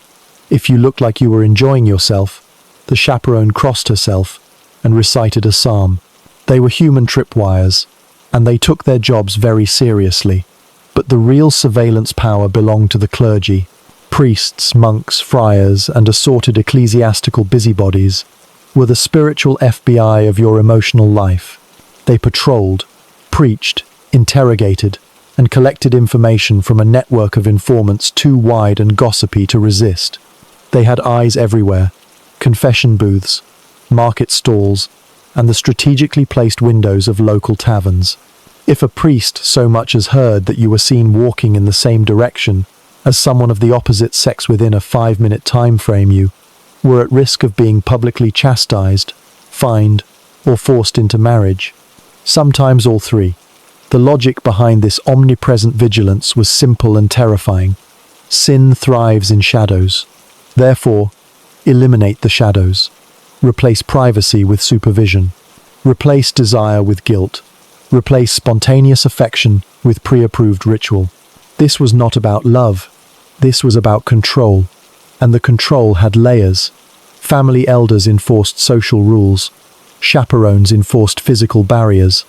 If you looked like you were enjoying yourself, the chaperone crossed herself and recited a psalm. They were human tripwires, and they took their jobs very seriously. But the real surveillance power belonged to the clergy. Priests, monks, friars, and assorted ecclesiastical busybodies were the spiritual FBI of your emotional life. They patrolled, preached, interrogated, and collected information from a network of informants too wide and gossipy to resist. They had eyes everywhere: confession booths, market stalls, and the strategically placed windows of local taverns. If a priest so much as heard that you were seen walking in the same direction as someone of the opposite sex within a 5-minute time frame, you were at risk of being publicly chastised, fined, or forced into marriage. Sometimes all three. The logic behind this omnipresent vigilance was simple and terrifying. Sin thrives in shadows. Therefore, eliminate the shadows. Replace privacy with supervision. Replace desire with guilt. Replace spontaneous affection with pre-approved ritual. This was not about love. This was about control. And the control had layers. Family elders enforced social rules. Chaperones enforced physical barriers.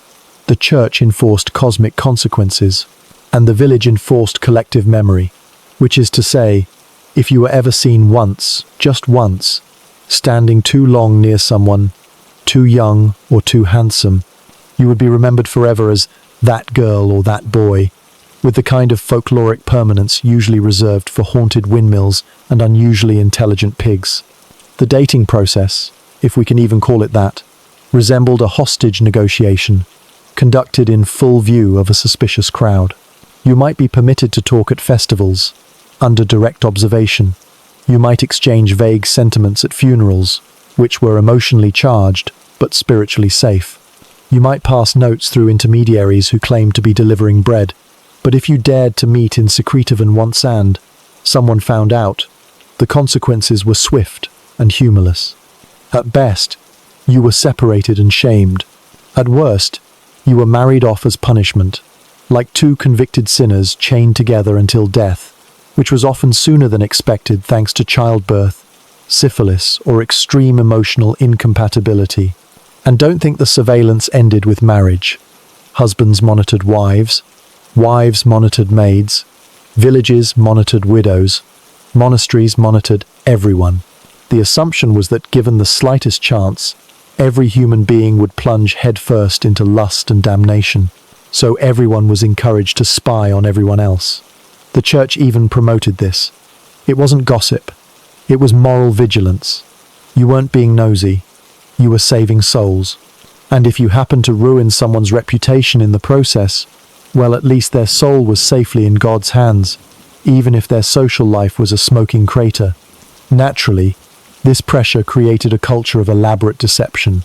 The church enforced cosmic consequences. And the village enforced collective memory. Which is to say, if you were ever seen once, just once, standing too long near someone, too young or too handsome, you would be remembered forever as that girl or that boy, with the kind of folkloric permanence usually reserved for haunted windmills and unusually intelligent pigs. The dating process, if we can even call it that, resembled a hostage negotiation, conducted in full view of a suspicious crowd. You might be permitted to talk at festivals, under direct observation. You might exchange vague sentiments at funerals, which were emotionally charged, but spiritually safe. You might pass notes through intermediaries who claimed to be delivering bread, but if you dared to meet in Secretovan once and someone found out, the consequences were swift and humorless. At best, you were separated and shamed. At worst, you were married off as punishment, like two convicted sinners chained together until death, which was often sooner than expected thanks to childbirth, syphilis, or extreme emotional incompatibility. And don't think the surveillance ended with marriage. Husbands monitored wives, wives monitored maids, villages monitored widows, monasteries monitored everyone. The assumption was that given the slightest chance, every human being would plunge headfirst into lust and damnation, so everyone was encouraged to spy on everyone else. The church even promoted this. It wasn't gossip. It was moral vigilance. You weren't being nosy. You were saving souls. And if you happened to ruin someone's reputation in the process, well, at least their soul was safely in God's hands, even if their social life was a smoking crater. Naturally, this pressure created a culture of elaborate deception.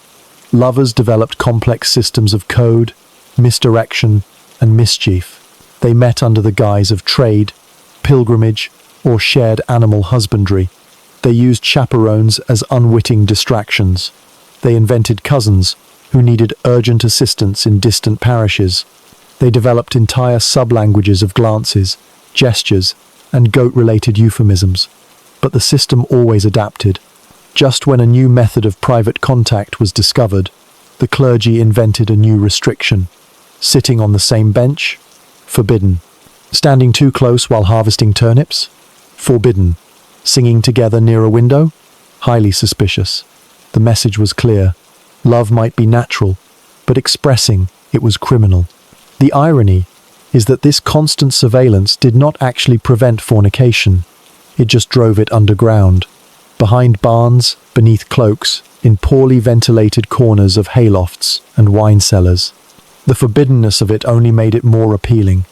Lovers developed complex systems of code, misdirection, and mischief. They met under the guise of trade, pilgrimage, or shared animal husbandry. They used chaperones as unwitting distractions. They invented cousins who needed urgent assistance in distant parishes. They developed entire sub-languages of glances, gestures, and goat-related euphemisms. But the system always adapted. Just when a new method of private contact was discovered, the clergy invented a new restriction. Sitting on the same bench? Forbidden. Standing too close while harvesting turnips? Forbidden. Singing together near a window? Highly suspicious. The message was clear. Love might be natural, but expressing it was criminal. The irony is that this constant surveillance did not actually prevent fornication. It just drove it underground, behind barns, beneath cloaks, in poorly ventilated corners of haylofts and wine cellars. The forbiddenness of it only made it more appealing.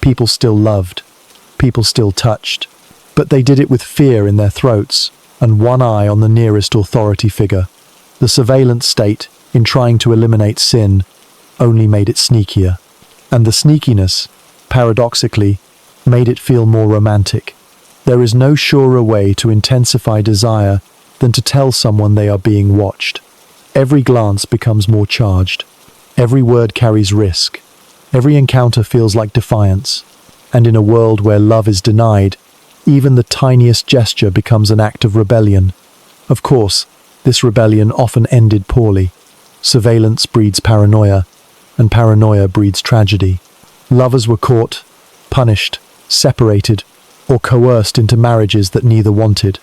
People still loved. People still touched. But they did it with fear in their throats and one eye on the nearest authority figure. The surveillance state, in trying to eliminate sin, only made it sneakier. And the sneakiness, paradoxically, made it feel more romantic. There is no surer way to intensify desire than to tell someone they are being watched. Every glance becomes more charged. Every word carries risk. Every encounter feels like defiance. And in a world where love is denied, even the tiniest gesture becomes an act of rebellion. Of course, this rebellion often ended poorly. Surveillance breeds paranoia, and paranoia breeds tragedy. Lovers were caught, punished, separated, or coerced into marriages that neither wanted.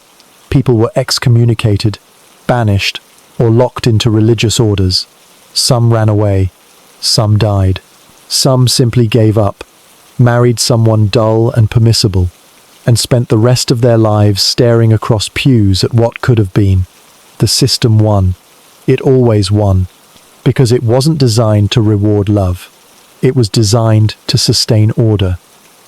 People were excommunicated, banished, or locked into religious orders. Some ran away, some died. Some simply gave up, married someone dull and permissible, and spent the rest of their lives staring across pews at what could have been. The system won. It always won, because it wasn't designed to reward love. It was designed to sustain order.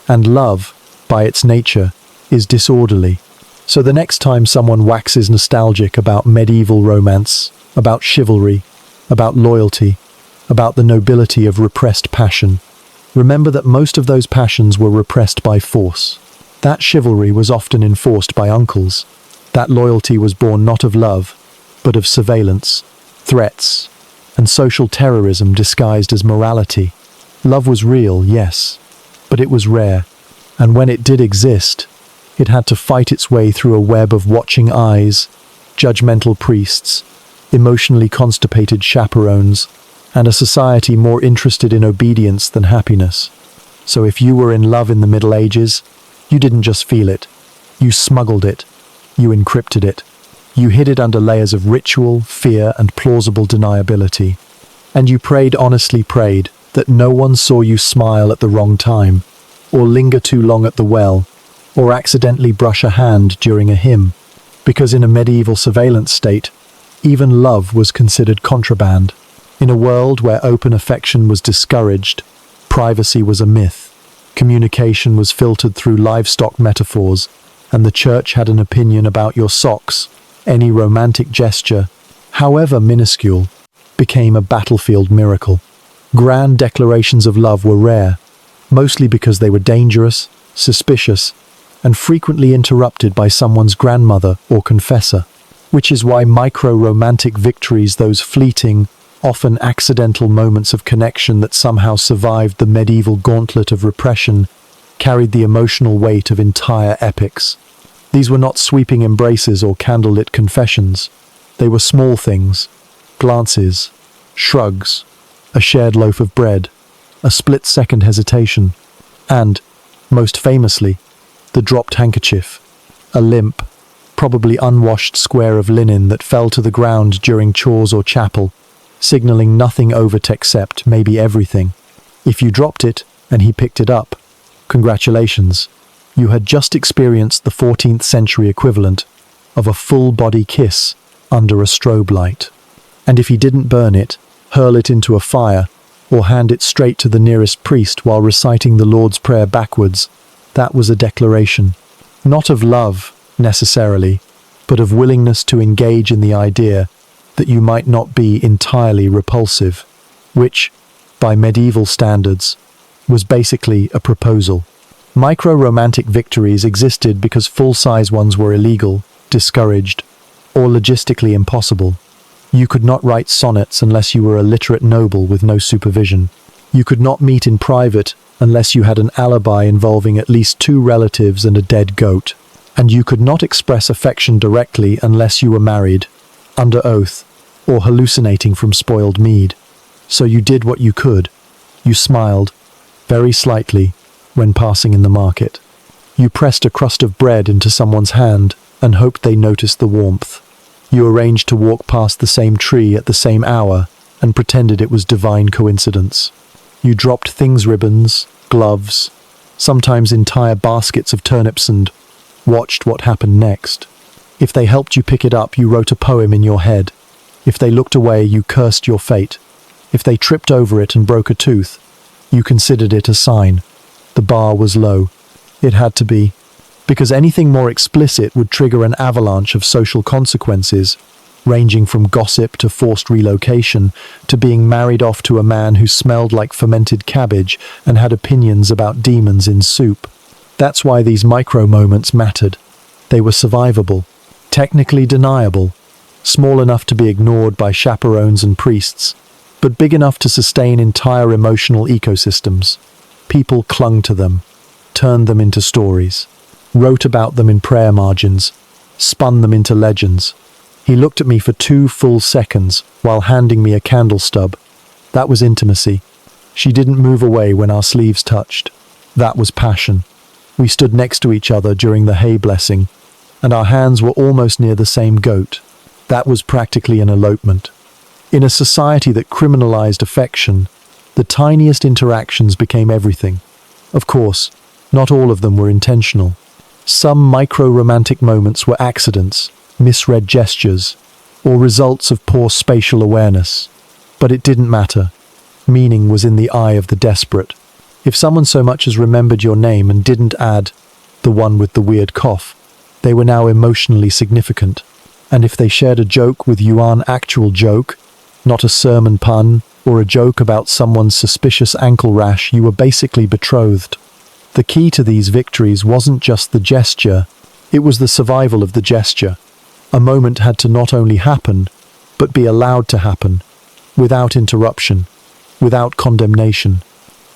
And love, by its nature, is disorderly. So the next time someone waxes nostalgic about medieval romance, about chivalry, about loyalty, about the nobility of repressed passion, remember that most of those passions were repressed by force. That chivalry was often enforced by uncles. That loyalty was born not of love, but of surveillance, threats, and social terrorism disguised as morality. Love was real, yes, but it was rare, and when it did exist, it had to fight its way through a web of watching eyes, judgmental priests, emotionally constipated chaperones, and a society more interested in obedience than happiness. So if you were in love in the Middle Ages, you didn't just feel it. You smuggled it. You encrypted it. You hid it under layers of ritual, fear, and plausible deniability. And you honestly prayed, that no one saw you smile at the wrong time, or linger too long at the well, or accidentally brush a hand during a hymn, because in a medieval surveillance state, even love was considered contraband. In a world where open affection was discouraged, privacy was a myth, communication was filtered through livestock metaphors, and the church had an opinion about your socks. Any romantic gesture, however minuscule, became a battlefield miracle. Grand declarations of love were rare, mostly because they were dangerous, suspicious, and frequently interrupted by someone's grandmother or confessor, which is why micro-romantic victories, those fleeting, often accidental moments of connection that somehow survived the medieval gauntlet of repression, carried the emotional weight of entire epics. These were not sweeping embraces or candlelit confessions. They were small things, glances, shrugs, a shared loaf of bread, a split-second hesitation, and, most famously, the dropped handkerchief, a limp, probably unwashed square of linen that fell to the ground during chores or chapel, signaling nothing overt except maybe everything. If you dropped it and he picked it up, congratulations. You had just experienced the 14th century equivalent of a full-body kiss under a strobe light. And if he didn't burn it, hurl it into a fire, or hand it straight to the nearest priest while reciting the Lord's Prayer backwards, that was a declaration, not of love, necessarily, but of willingness to engage in the idea that you might not be entirely repulsive, which, by medieval standards, was basically a proposal. Micro-romantic victories existed because full-size ones were illegal, discouraged, or logistically impossible. You could not write sonnets unless you were a literate noble with no supervision. You could not meet in private unless you had an alibi involving at least 2 relatives and a dead goat. And you could not express affection directly unless you were married, under oath, or hallucinating from spoiled mead. So you did what you could. You smiled, very slightly, when passing in the market. You pressed a crust of bread into someone's hand and hoped they noticed the warmth. You arranged to walk past the same tree at the same hour and pretended it was divine coincidence. You dropped things, ribbons, gloves, sometimes entire baskets of turnips, and watched what happened next. If they helped you pick it up, you wrote a poem in your head. If they looked away, you cursed your fate. If they tripped over it and broke a tooth, you considered it a sign. The bar was low. It had to be, because anything more explicit would trigger an avalanche of social consequences, ranging from gossip to forced relocation to being married off to a man who smelled like fermented cabbage and had opinions about demons in soup. That's why these micro moments mattered. They were survivable, technically deniable, small enough to be ignored by chaperones and priests, but big enough to sustain entire emotional ecosystems. People clung to them, turned them into stories, wrote about them in prayer margins, spun them into legends. He looked at me for 2 full seconds while handing me a candle stub. That was intimacy. She didn't move away when our sleeves touched. That was passion. We stood next to each other during the hay blessing, and our hands were almost near the same goat. That was practically an elopement. In a society that criminalized affection, the tiniest interactions became everything. Of course, not all of them were intentional. Some micro-romantic moments were accidents, misread gestures, or results of poor spatial awareness. But it didn't matter. Meaning was in the eye of the desperate. If someone so much as remembered your name and didn't add the one with the weird cough, they were now emotionally significant. And if they shared a joke with you, an actual joke, not a sermon pun or a joke about someone's suspicious ankle rash, you were basically betrothed. The key to these victories wasn't just the gesture, it was the survival of the gesture. A moment had to not only happen, but be allowed to happen, without interruption, without condemnation,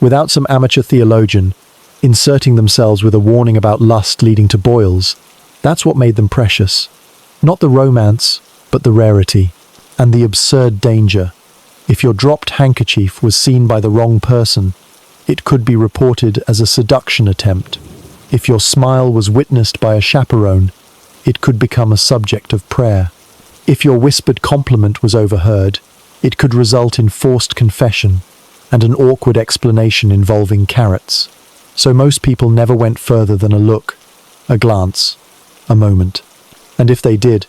without some amateur theologian inserting themselves with a warning about lust leading to boils. That's what made them precious. Not the romance, but the rarity, and the absurd danger. If your dropped handkerchief was seen by the wrong person, it could be reported as a seduction attempt. If your smile was witnessed by a chaperone, it could become a subject of prayer. If your whispered compliment was overheard, it could result in forced confession and an awkward explanation involving carrots. So most people never went further than a look, a glance, a moment. And if they did,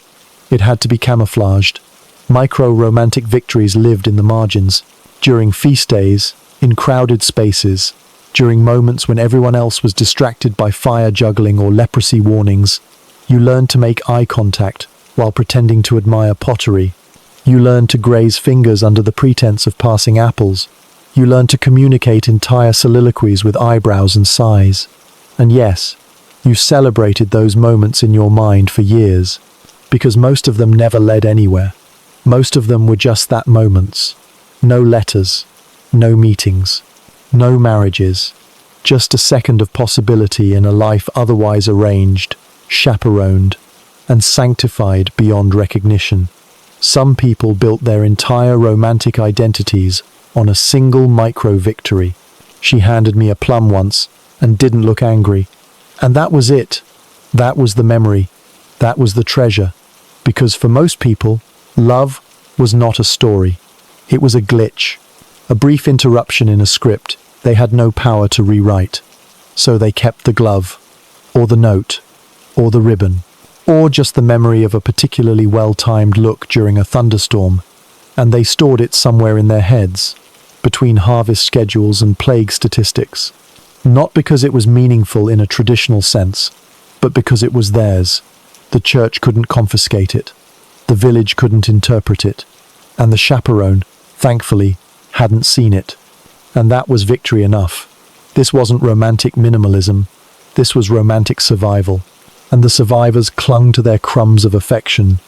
it had to be camouflaged. Micro-romantic victories lived in the margins, during feast days, in crowded spaces, during moments when everyone else was distracted by fire juggling or leprosy warnings. You learned to make eye contact while pretending to admire pottery. You learned to graze fingers under the pretense of passing apples. You learned to communicate entire soliloquies with eyebrows and sighs. And yes, you celebrated those moments in your mind for years, because most of them never led anywhere. Most of them were just that, moments. No letters, no meetings, no marriages, just a second of possibility in a life otherwise arranged, chaperoned, and sanctified beyond recognition. Some people built their entire romantic identities on a single micro-victory. She handed me a plum once and didn't look angry. And that was it. That was the memory. That was the treasure. Because for most people, love was not a story. It was a glitch, a brief interruption in a script they had no power to rewrite. So they kept the glove, or the note, or the ribbon, or just the memory of a particularly well-timed look during a thunderstorm, and they stored it somewhere in their heads, between harvest schedules and plague statistics. Not because it was meaningful in a traditional sense, but because it was theirs. The church couldn't confiscate it. The village couldn't interpret it. And the chaperone, thankfully, hadn't seen it. And that was victory enough. This wasn't romantic minimalism. This was romantic survival. And the survivors clung to their crumbs of affection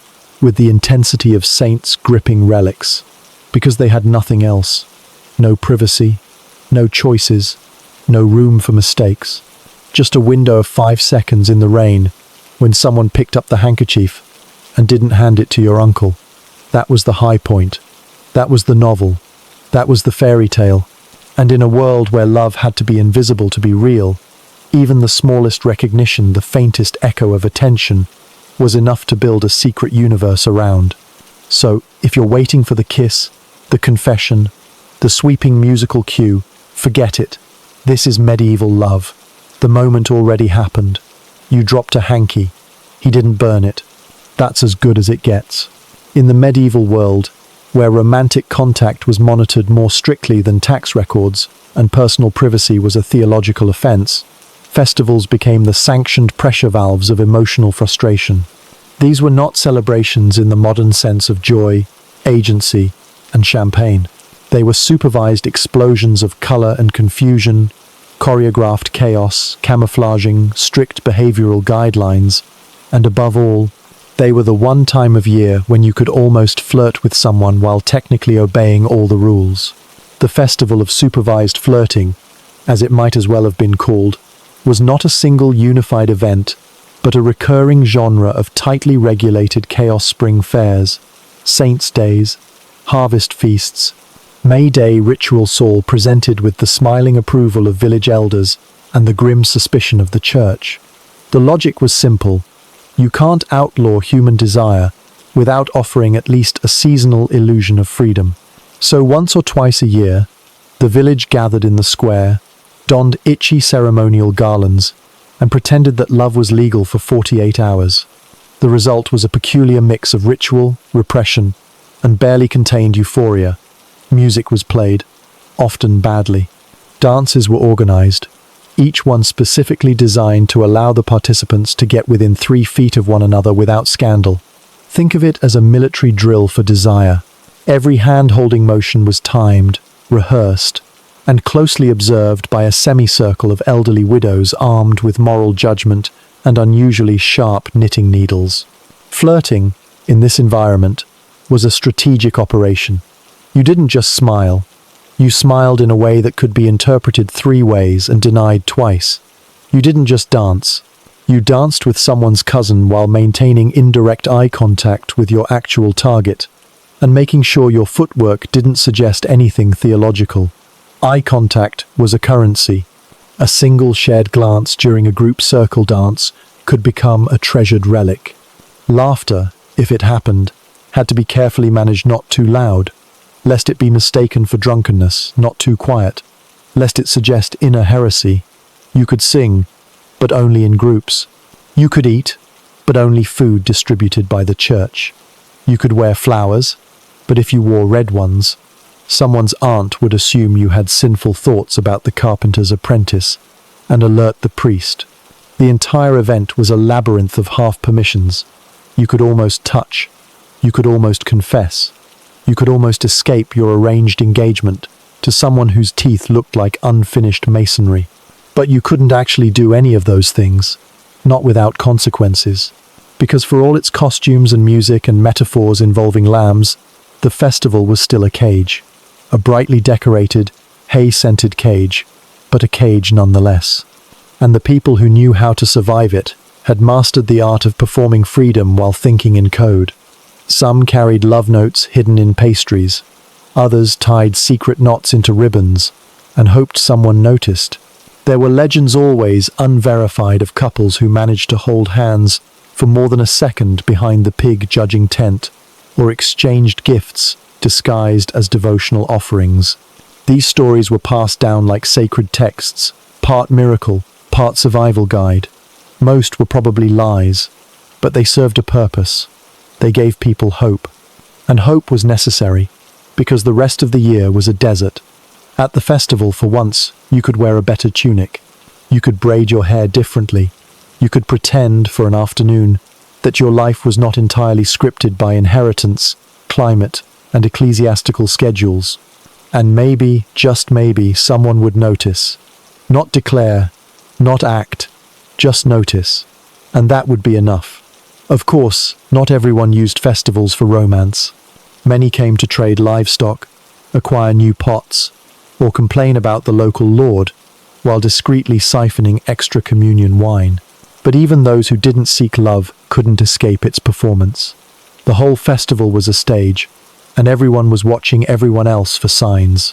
with the intensity of saints gripping relics, because they had nothing else. No privacy, no choices, no room for mistakes. Just a window of 5 seconds in the rain when someone picked up the handkerchief and didn't hand it to your uncle. That was the high point. That was the novel. That was the fairy tale. And in a world where love had to be invisible to be real, even the smallest recognition, the faintest echo of attention, was enough to build a secret universe around. So, if you're waiting for the kiss, the confession, the sweeping musical cue, forget it. This is medieval love. The moment already happened. You dropped a hanky. He didn't burn it. That's as good as it gets. In the medieval world, where romantic contact was monitored more strictly than tax records and personal privacy was a theological offense, festivals became the sanctioned pressure valves of emotional frustration. These were not celebrations in the modern sense of joy, agency, and champagne. They were supervised explosions of color and confusion, choreographed chaos, camouflaging strict behavioral guidelines, and above all, they were the one time of year when you could almost flirt with someone while technically obeying all the rules. The festival of supervised flirting, as it might as well have been called, was not a single unified event, but a recurring genre of tightly regulated chaos spring fairs, saints' days, harvest feasts, May Day ritual Saul presented with the smiling approval of village elders and the grim suspicion of the church. The logic was simple. You can't outlaw human desire without offering at least a seasonal illusion of freedom. So once or twice a year, the village gathered in the square, donned itchy ceremonial garlands, and pretended that love was legal for 48 hours. The result was a peculiar mix of ritual, repression, and barely contained euphoria. Music was played, often badly. Dances were organized, each one specifically designed to allow the participants to get within 3 feet of one another without scandal. Think of it as a military drill for desire. Every hand-holding motion was timed, rehearsed, and closely observed by a semicircle of elderly widows armed with moral judgment and unusually sharp knitting needles. Flirting, in this environment, was a strategic operation. You didn't just smile. You smiled in a way that could be interpreted 3 ways and denied twice. You didn't just dance. You danced with someone's cousin while maintaining indirect eye contact with your actual target, and making sure your footwork didn't suggest anything theological. Eye contact was a currency. A single shared glance during a group circle dance could become a treasured relic. Laughter, if it happened, had to be carefully managed not too loud, lest it be mistaken for drunkenness, not too quiet, lest it suggest inner heresy. You could sing, but only in groups. You could eat, but only food distributed by the church. You could wear flowers, but if you wore red ones, someone's aunt would assume you had sinful thoughts about the carpenter's apprentice and alert the priest. The entire event was a labyrinth of half permissions. You could almost touch. You could almost confess. You could almost escape your arranged engagement to someone whose teeth looked like unfinished masonry. But you couldn't actually do any of those things, not without consequences. Because for all its costumes and music and metaphors involving lambs, the festival was still a cage. A brightly decorated, hay-scented cage, but a cage nonetheless. And the people who knew how to survive it had mastered the art of performing freedom while thinking in code. Some carried love notes hidden in pastries. Others tied secret knots into ribbons and hoped someone noticed. There were legends always unverified of couples who managed to hold hands for more than a second behind the pig judging tent, or exchanged gifts disguised as devotional offerings. These stories were passed down like sacred texts, part miracle, part survival guide. Most were probably lies, but they served a purpose. They gave people hope. And hope was necessary, because the rest of the year was a desert. At the festival, for once, you could wear a better tunic. You could braid your hair differently. You could pretend, for an afternoon, that your life was not entirely scripted by inheritance, climate, and ecclesiastical schedules. And maybe, just maybe, someone would notice. Not declare, not act, just notice. And that would be enough. Of course, not everyone used festivals for romance. Many came to trade livestock, acquire new pots, or complain about the local lord, while discreetly siphoning extra communion wine. But even those who didn't seek love couldn't escape its performance. The whole festival was a stage, and everyone was watching everyone else for signs,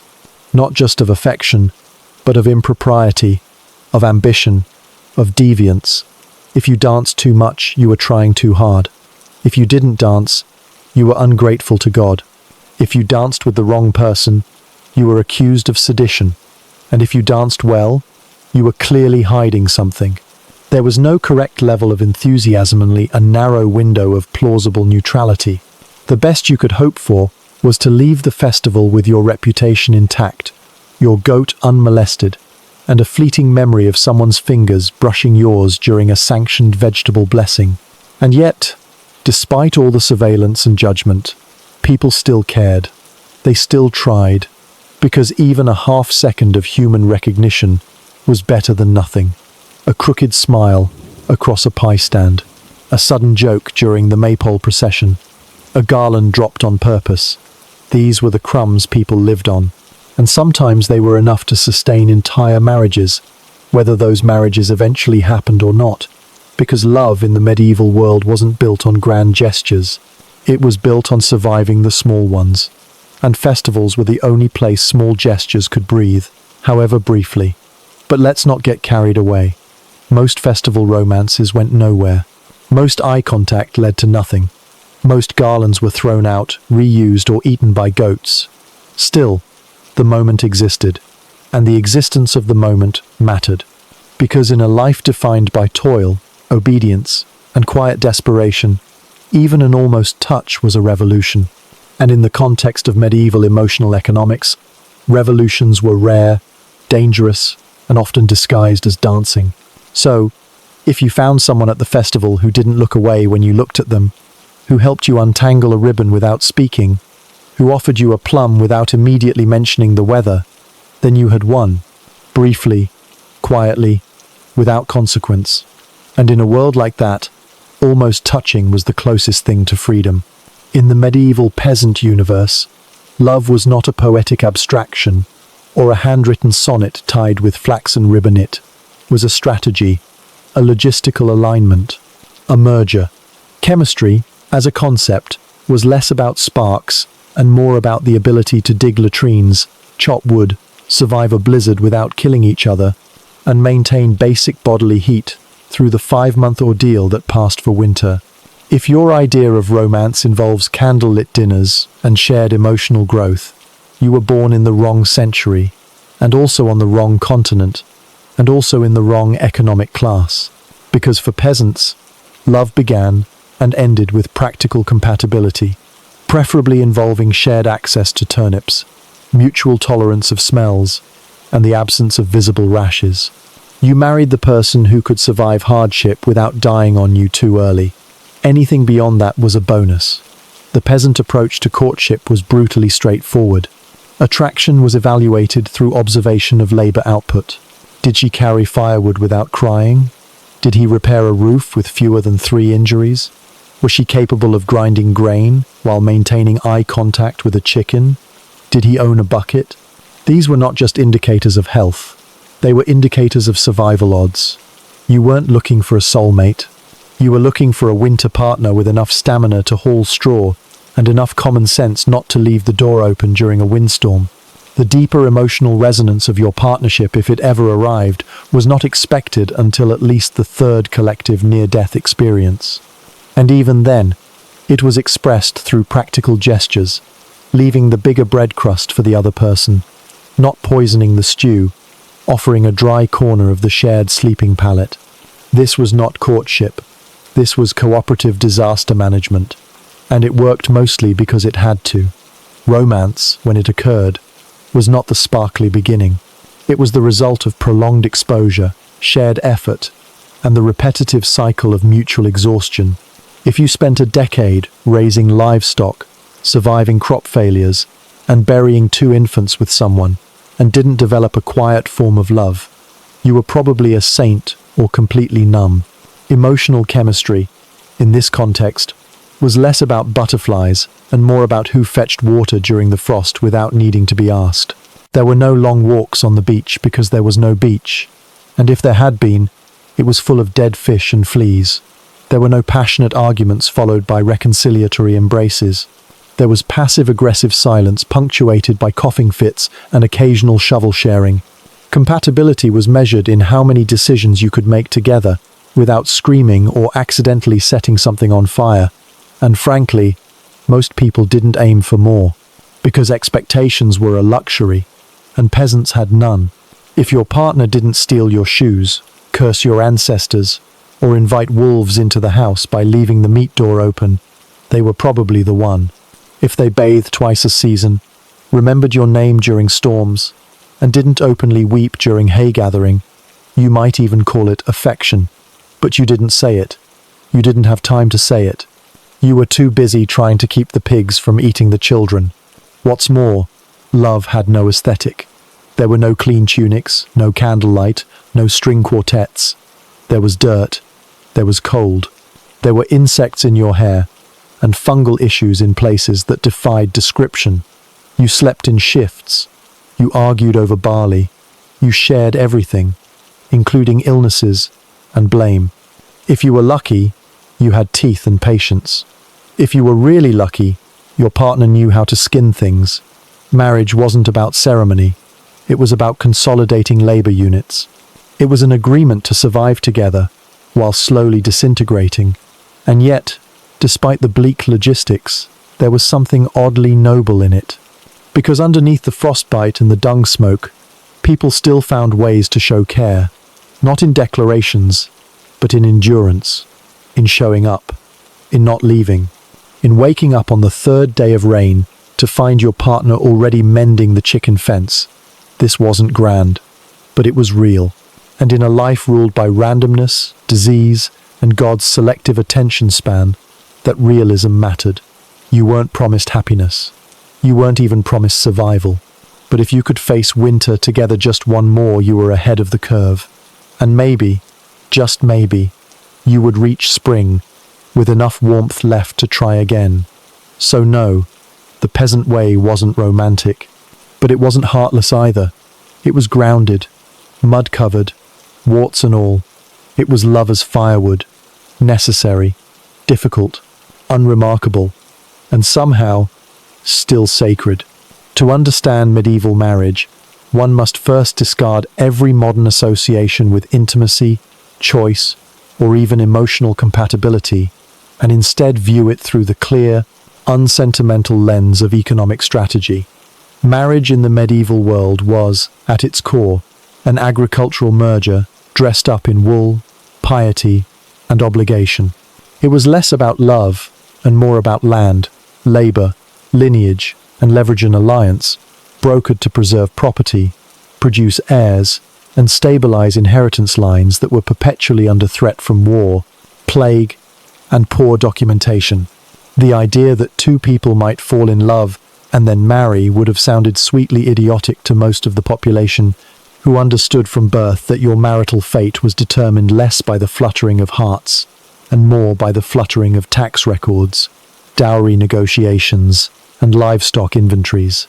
not just of affection, but of impropriety, of ambition, of deviance. If you danced too much, you were trying too hard. If you didn't dance, you were ungrateful to God. If you danced with the wrong person, you were accused of sedition. And if you danced well, you were clearly hiding something. There was no correct level of enthusiasm, only a narrow window of plausible neutrality. The best you could hope for was to leave the festival with your reputation intact, your goat unmolested, and a fleeting memory of someone's fingers brushing yours during a sanctioned vegetable blessing. And yet, despite all the surveillance and judgment, people still cared. They still tried, because even a half-second of human recognition was better than nothing. A crooked smile across a pie stand, a sudden joke during the maypole procession, a garland dropped on purpose. These were the crumbs people lived on, and sometimes they were enough to sustain entire marriages, whether those marriages eventually happened or not, because love in the medieval world wasn't built on grand gestures. It was built on surviving the small ones, and festivals were the only place small gestures could breathe, however briefly. But let's not get carried away. Most festival romances went nowhere. Most eye contact led to nothing. Most garlands were thrown out, reused, or eaten by goats. Still, the moment existed, and the existence of the moment mattered, because in a life defined by toil, obedience, and quiet desperation, even an almost touch was a revolution. And in the context of medieval emotional economics, revolutions were rare, dangerous, and often disguised as dancing. So, if you found someone at the festival who didn't look away when you looked at them, who helped you untangle a ribbon without speaking, who offered you a plum without immediately mentioning the weather, then you had won, briefly, quietly, without consequence. And in a world like that, almost touching was the closest thing to freedom. In the medieval peasant universe, love was not a poetic abstraction or a handwritten sonnet tied with flaxen ribbon. It was a strategy, a logistical alignment, a merger. Chemistry, as a concept, was less about sparks and more about the ability to dig latrines, chop wood, survive a blizzard without killing each other, and maintain basic bodily heat through the 5-month ordeal that passed for winter. If your idea of romance involves candlelit dinners and shared emotional growth, you were born in the wrong century, and also on the wrong continent, and also in the wrong economic class. Because for peasants, love began and ended with practical compatibility, preferably involving shared access to turnips, mutual tolerance of smells, and the absence of visible rashes. You married the person who could survive hardship without dying on you too early. Anything beyond that was a bonus. The peasant approach to courtship was brutally straightforward. Attraction was evaluated through observation of labor output. Did she carry firewood without crying? Did he repair a roof with fewer than 3 injuries? Was she capable of grinding grain while maintaining eye contact with a chicken? Did he own a bucket? These were not just indicators of health. They were indicators of survival odds. You weren't looking for a soulmate. You were looking for a winter partner with enough stamina to haul straw and enough common sense not to leave the door open during a windstorm. The deeper emotional resonance of your partnership, if it ever arrived, was not expected until at least the 3rd collective near-death experience. And even then, it was expressed through practical gestures, leaving the bigger bread crust for the other person, not poisoning the stew, offering a dry corner of the shared sleeping pallet. This was not courtship. This was cooperative disaster management, and it worked mostly because it had to. Romance, when it occurred, was not the sparkly beginning. It was the result of prolonged exposure, shared effort, and the repetitive cycle of mutual exhaustion. If you spent a decade raising livestock, surviving crop failures, and burying 2 infants with someone, and didn't develop a quiet form of love, you were probably a saint or completely numb. Emotional chemistry, in this context, was less about butterflies and more about who fetched water during the frost without needing to be asked. There were no long walks on the beach because there was no beach, and if there had been, it was full of dead fish and fleas. There were no passionate arguments followed by reconciliatory embraces. There was passive-aggressive silence punctuated by coughing fits and occasional shovel sharing. Compatibility was measured in how many decisions you could make together, without screaming or accidentally setting something on fire. And frankly, most people didn't aim for more, because expectations were a luxury, and peasants had none. If your partner didn't steal your shoes, curse your ancestors, or invite wolves into the house by leaving the meat door open, they were probably the one. If they bathed twice a season, remembered your name during storms, and didn't openly weep during hay gathering, you might even call it affection. But you didn't say it. You didn't have time to say it. You were too busy trying to keep the pigs from eating the children. What's more, love had no aesthetic. There were no clean tunics, no candlelight, no string quartets. There was dirt. There was cold. There were insects in your hair, and fungal issues in places that defied description. You slept in shifts. You argued over barley. You shared everything, including illnesses and blame. If you were lucky, you had teeth and patience. If you were really lucky, your partner knew how to skin things. Marriage wasn't about ceremony. It was about consolidating labor units. It was an agreement to survive together while slowly disintegrating. And yet, despite the bleak logistics, there was something oddly noble in it. Because underneath the frostbite and the dung smoke, people still found ways to show care, not in declarations, but in endurance, in showing up, in not leaving, in waking up on the third day of rain to find your partner already mending the chicken fence. This wasn't grand, but it was real. And in a life ruled by randomness, disease, and God's selective attention span, that realism mattered. You weren't promised happiness. You weren't even promised survival. But if you could face winter together just one more, you were ahead of the curve. And maybe, just maybe, you would reach spring with enough warmth left to try again. So no, the peasant way wasn't romantic, but it wasn't heartless either. It was grounded, mud-covered, warts and all. It was love as firewood, necessary, difficult, unremarkable, and somehow still sacred. To understand medieval marriage, one must first discard every modern association with intimacy, choice, or even emotional compatibility, and instead view it through the clear, unsentimental lens of economic strategy. Marriage in the medieval world was, at its core, an agricultural merger dressed up in wool, piety, and obligation. It was less about love and more about land, labor, lineage, and leverage an alliance, brokered to preserve property, produce heirs, and stabilize inheritance lines that were perpetually under threat from war, plague, and poor documentation. The idea that two people might fall in love and then marry would have sounded sweetly idiotic to most of the population, who understood from birth that your marital fate was determined less by the fluttering of hearts and more by the fluttering of tax records, dowry negotiations, and livestock inventories.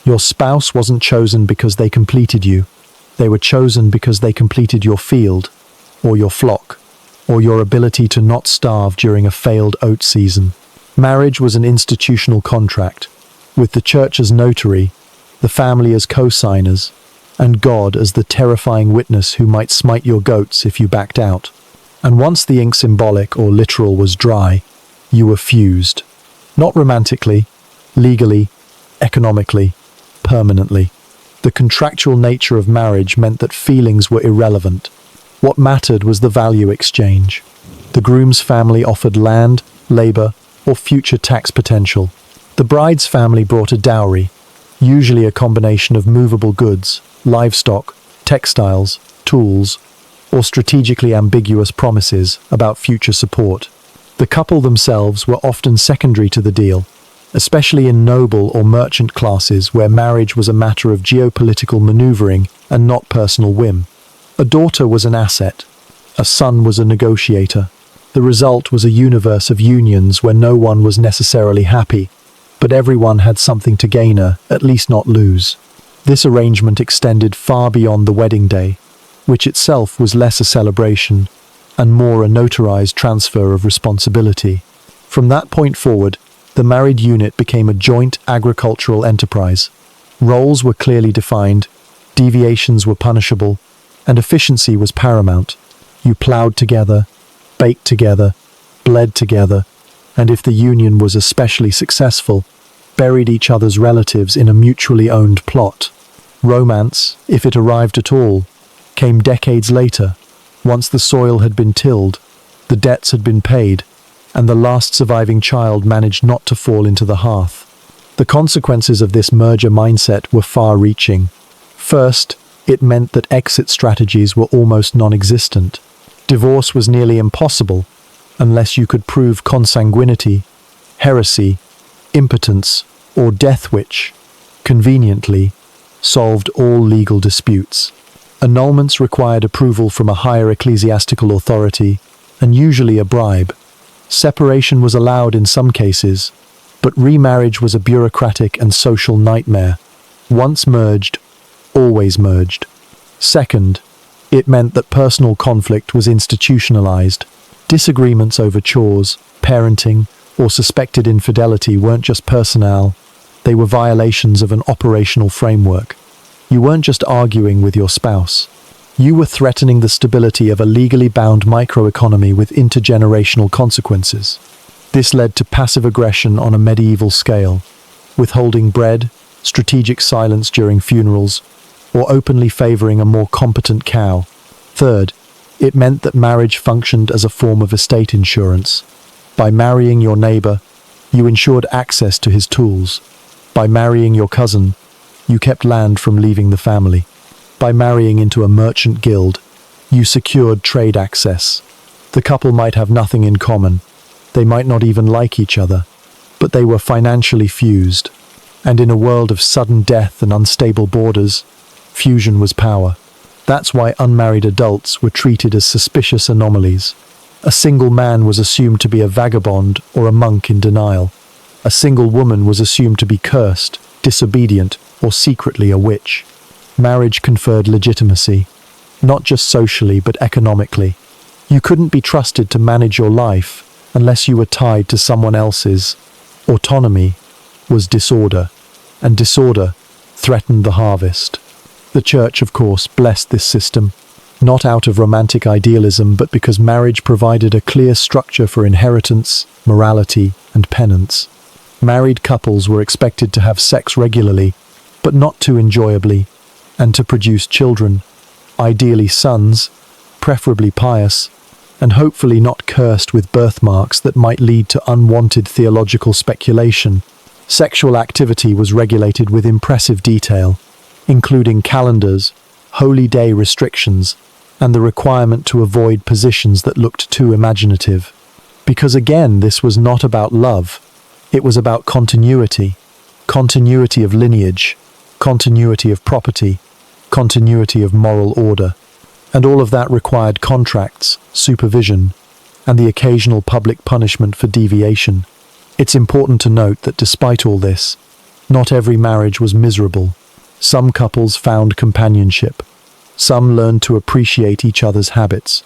Your spouse wasn't chosen because they completed you. They were chosen because they completed your field, or your flock, or your ability to not starve during a failed oat season. Marriage was an institutional contract, with the church as notary, the family as co-signers, and God as the terrifying witness who might smite your goats if you backed out. And once the ink symbolic or literal was dry, you were fused. Not romantically, legally, economically, permanently. The contractual nature of marriage meant that feelings were irrelevant. What mattered was the value exchange. The groom's family offered land, labor, or future tax potential. The bride's family brought a dowry, usually a combination of movable goods, livestock, textiles, tools, or strategically ambiguous promises about future support. The couple themselves were often secondary to the deal, especially in noble or merchant classes where marriage was a matter of geopolitical maneuvering and not personal whim. A daughter was an asset. A son was a negotiator. The result was a universe of unions where no one was necessarily happy, but everyone had something to gain, at least not lose. This arrangement extended far beyond the wedding day, which itself was less a celebration and more a notarized transfer of responsibility. From that point forward, the married unit became a joint agricultural enterprise. Roles were clearly defined, deviations were punishable, and efficiency was paramount. You plowed together, baked together, bled together, and if the union was especially successful, buried each other's relatives in a mutually owned plot. Romance, if it arrived at all, came decades later, once the soil had been tilled, the debts had been paid, and the last surviving child managed not to fall into the hearth. The consequences of this merger mindset were far-reaching. First, it meant that exit strategies were almost non-existent. Divorce was nearly impossible, unless you could prove consanguinity, heresy, impotence, or death, which, conveniently, solved all legal disputes. Annulments required approval from a higher ecclesiastical authority, and usually a bribe. Separation was allowed in some cases, but remarriage was a bureaucratic and social nightmare. Once merged, always merged. Second, it meant that personal conflict was institutionalized. Disagreements over chores, parenting, or suspected infidelity weren't just personal, they were violations of an operational framework. You weren't just arguing with your spouse. You were threatening the stability of a legally bound microeconomy with intergenerational consequences. This led to passive aggression on a medieval scale, withholding bread, strategic silence during funerals, or openly favoring a more competent cow. Third, it meant that marriage functioned as a form of estate insurance. By marrying your neighbor, you ensured access to his tools. By marrying your cousin, you kept land from leaving the family. By marrying into a merchant guild, you secured trade access. The couple might have nothing in common. They might not even like each other, but they were financially fused. And in a world of sudden death and unstable borders, fusion was power. That's why unmarried adults were treated as suspicious anomalies. A single man was assumed to be a vagabond or a monk in denial. A single woman was assumed to be cursed, disobedient, or secretly a witch. Marriage conferred legitimacy, not just socially but economically. You couldn't be trusted to manage your life unless you were tied to someone else's. Autonomy was disorder, and disorder threatened the harvest. The church, of course, blessed this system, not out of romantic idealism, but because marriage provided a clear structure for inheritance, morality, and penance. Married couples were expected to have sex regularly, but not too enjoyably, and to produce children, ideally sons, preferably pious, and hopefully not cursed with birthmarks that might lead to unwanted theological speculation. Sexual activity was regulated with impressive detail, including calendars, holy day restrictions, and the requirement to avoid positions that looked too imaginative. Because again, this was not about love. It was about continuity. Continuity of lineage, continuity of property, continuity of moral order. And all of that required contracts, supervision, and the occasional public punishment for deviation. It's important to note that despite all this, not every marriage was miserable. Some couples found companionship. Some learned to appreciate each other's habits.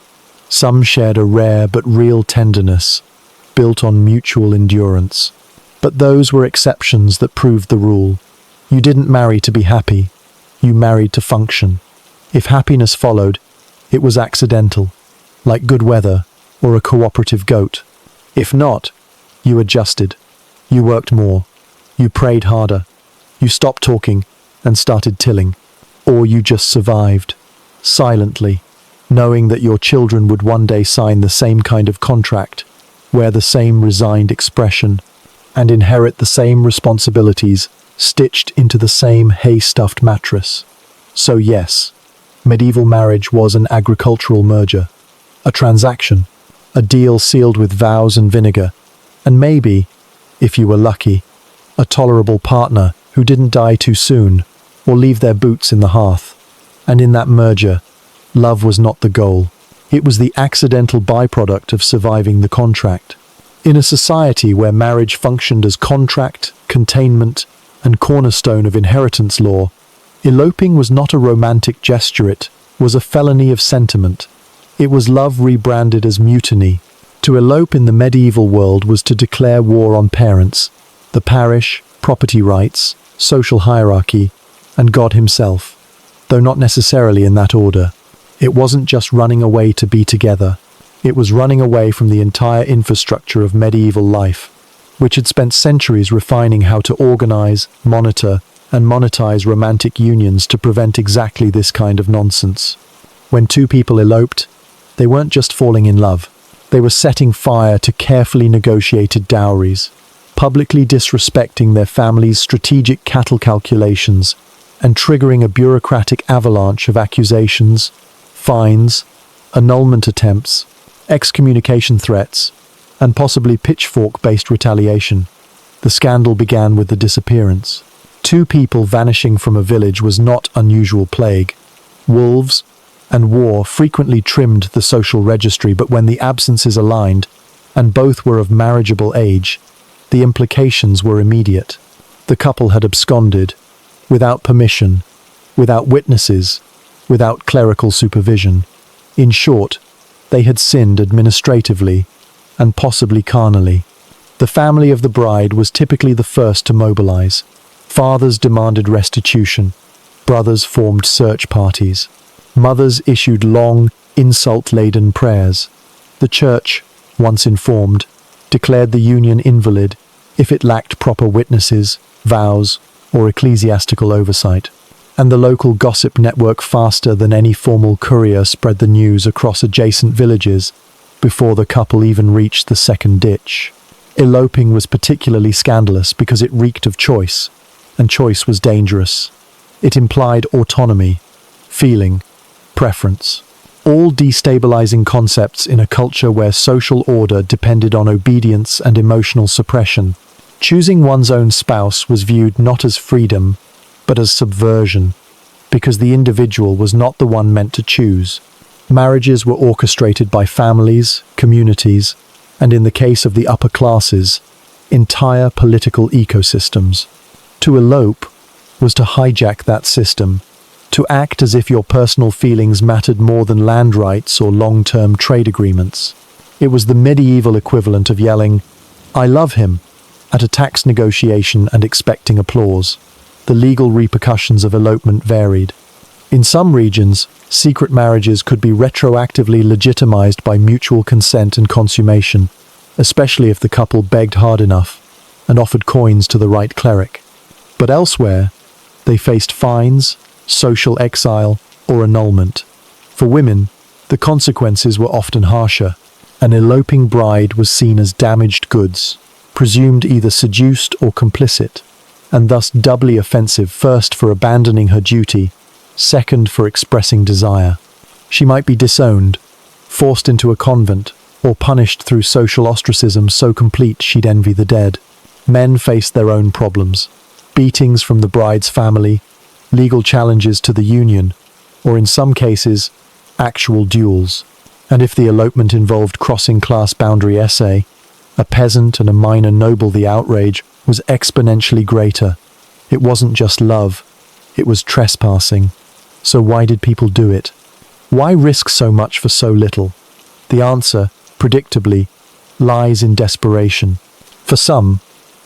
Some shared a rare but real tenderness, built on mutual endurance. But those were exceptions that proved the rule. You didn't marry to be happy. You married to function. If happiness followed, it was accidental, like good weather or a cooperative goat. If not, you adjusted. You worked more. You prayed harder. You stopped talking and started tilling. Or you just survived, silently, knowing that your children would one day sign the same kind of contract, wear the same resigned expression, and inherit the same responsibilities stitched into the same hay-stuffed mattress. So yes, medieval marriage was an agricultural merger, a transaction, a deal sealed with vows and vinegar, and maybe, if you were lucky, a tolerable partner who didn't die too soon or leave their boots in the hearth. And in that merger, love was not the goal. It was the accidental byproduct of surviving the contract. In a society where marriage functioned as contract, containment, and cornerstone of inheritance law, eloping was not a romantic gesture, it was a felony of sentiment. It was love rebranded as mutiny. To elope in the medieval world was to declare war on parents, the parish, property rights, social hierarchy, and God himself, though not necessarily in that order. It wasn't just running away to be together. It was running away from the entire infrastructure of medieval life, which had spent centuries refining how to organize, monitor, and monetize romantic unions to prevent exactly this kind of nonsense. When two people eloped, they weren't just falling in love. They were setting fire to carefully negotiated dowries, publicly disrespecting their family's strategic cattle calculations, and triggering a bureaucratic avalanche of accusations, fines, annulment attempts, excommunication threats, and possibly pitchfork-based retaliation. The scandal began with the disappearance. Two people vanishing from a village was not unusual plague. Wolves and war frequently trimmed the social registry, but when the absences aligned, and both were of marriageable age, the implications were immediate. The couple had absconded, without permission, without witnesses, without clerical supervision. In short, they had sinned administratively and possibly carnally. The family of the bride was typically the first to mobilize. Fathers demanded restitution. Brothers formed search parties. Mothers issued long, insult-laden prayers. The church, once informed, declared the union invalid if it lacked proper witnesses, vows, or ecclesiastical oversight. And the local gossip network, faster than any formal courier, spread the news across adjacent villages before the couple even reached the second ditch. Eloping was particularly scandalous because it reeked of choice, and choice was dangerous. It implied autonomy, feeling, preference, all destabilizing concepts in a culture where social order depended on obedience and emotional suppression. Choosing one's own spouse was viewed not as freedom, but as subversion, because the individual was not the one meant to choose. Marriages were orchestrated by families, communities, and in the case of the upper classes, entire political ecosystems. To elope was to hijack that system, to act as if your personal feelings mattered more than land rights or long-term trade agreements. It was the medieval equivalent of yelling, "I love him," at a tax negotiation and expecting applause. The legal repercussions of elopement varied. In some regions, secret marriages could be retroactively legitimized by mutual consent and consummation, especially if the couple begged hard enough and offered coins to the right cleric. But elsewhere, they faced fines, social exile, or annulment. For women, the consequences were often harsher. An eloping bride was seen as damaged goods, presumed either seduced or complicit, and thus doubly offensive, first for abandoning her duty, second for expressing desire. She might be disowned, forced into a convent, or punished through social ostracism so complete she'd envy the dead. Men faced their own problems: beatings from the bride's family, legal challenges to the union, or in some cases, actual duels. And if the elopement involved crossing class boundary essay, a peasant and a minor noble, the outrage was exponentially greater. It wasn't just love, it was trespassing. So why did people do it? Why risk so much for so little? The answer, predictably, lies in desperation. For some,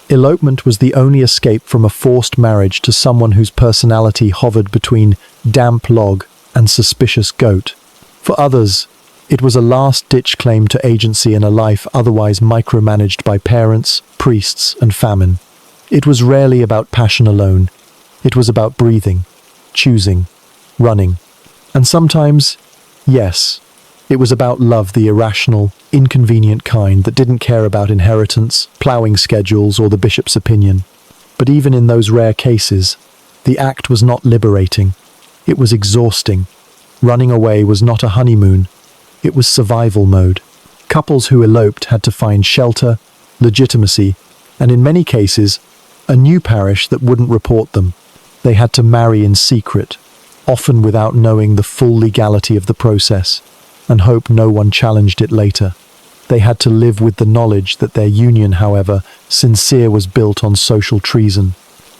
elopement was the only escape from a forced marriage to someone whose personality hovered between damp log and suspicious goat. For others, it was a last-ditch claim to agency in a life otherwise micromanaged by parents, priests, and famine. It was rarely about passion alone. It was about breathing, choosing, running. And sometimes, yes, it was about love, the irrational, inconvenient kind that didn't care about inheritance, ploughing schedules, or the bishop's opinion. But even in those rare cases, the act was not liberating. It was exhausting. Running away was not a honeymoon. It was survival mode. Couples who eloped had to find shelter, legitimacy, and in many cases, a new parish that wouldn't report them. They had to marry in secret, often without knowing the full legality of the process, and hope no one challenged it later. They had to live with the knowledge that their union, however sincere, was built on social treason.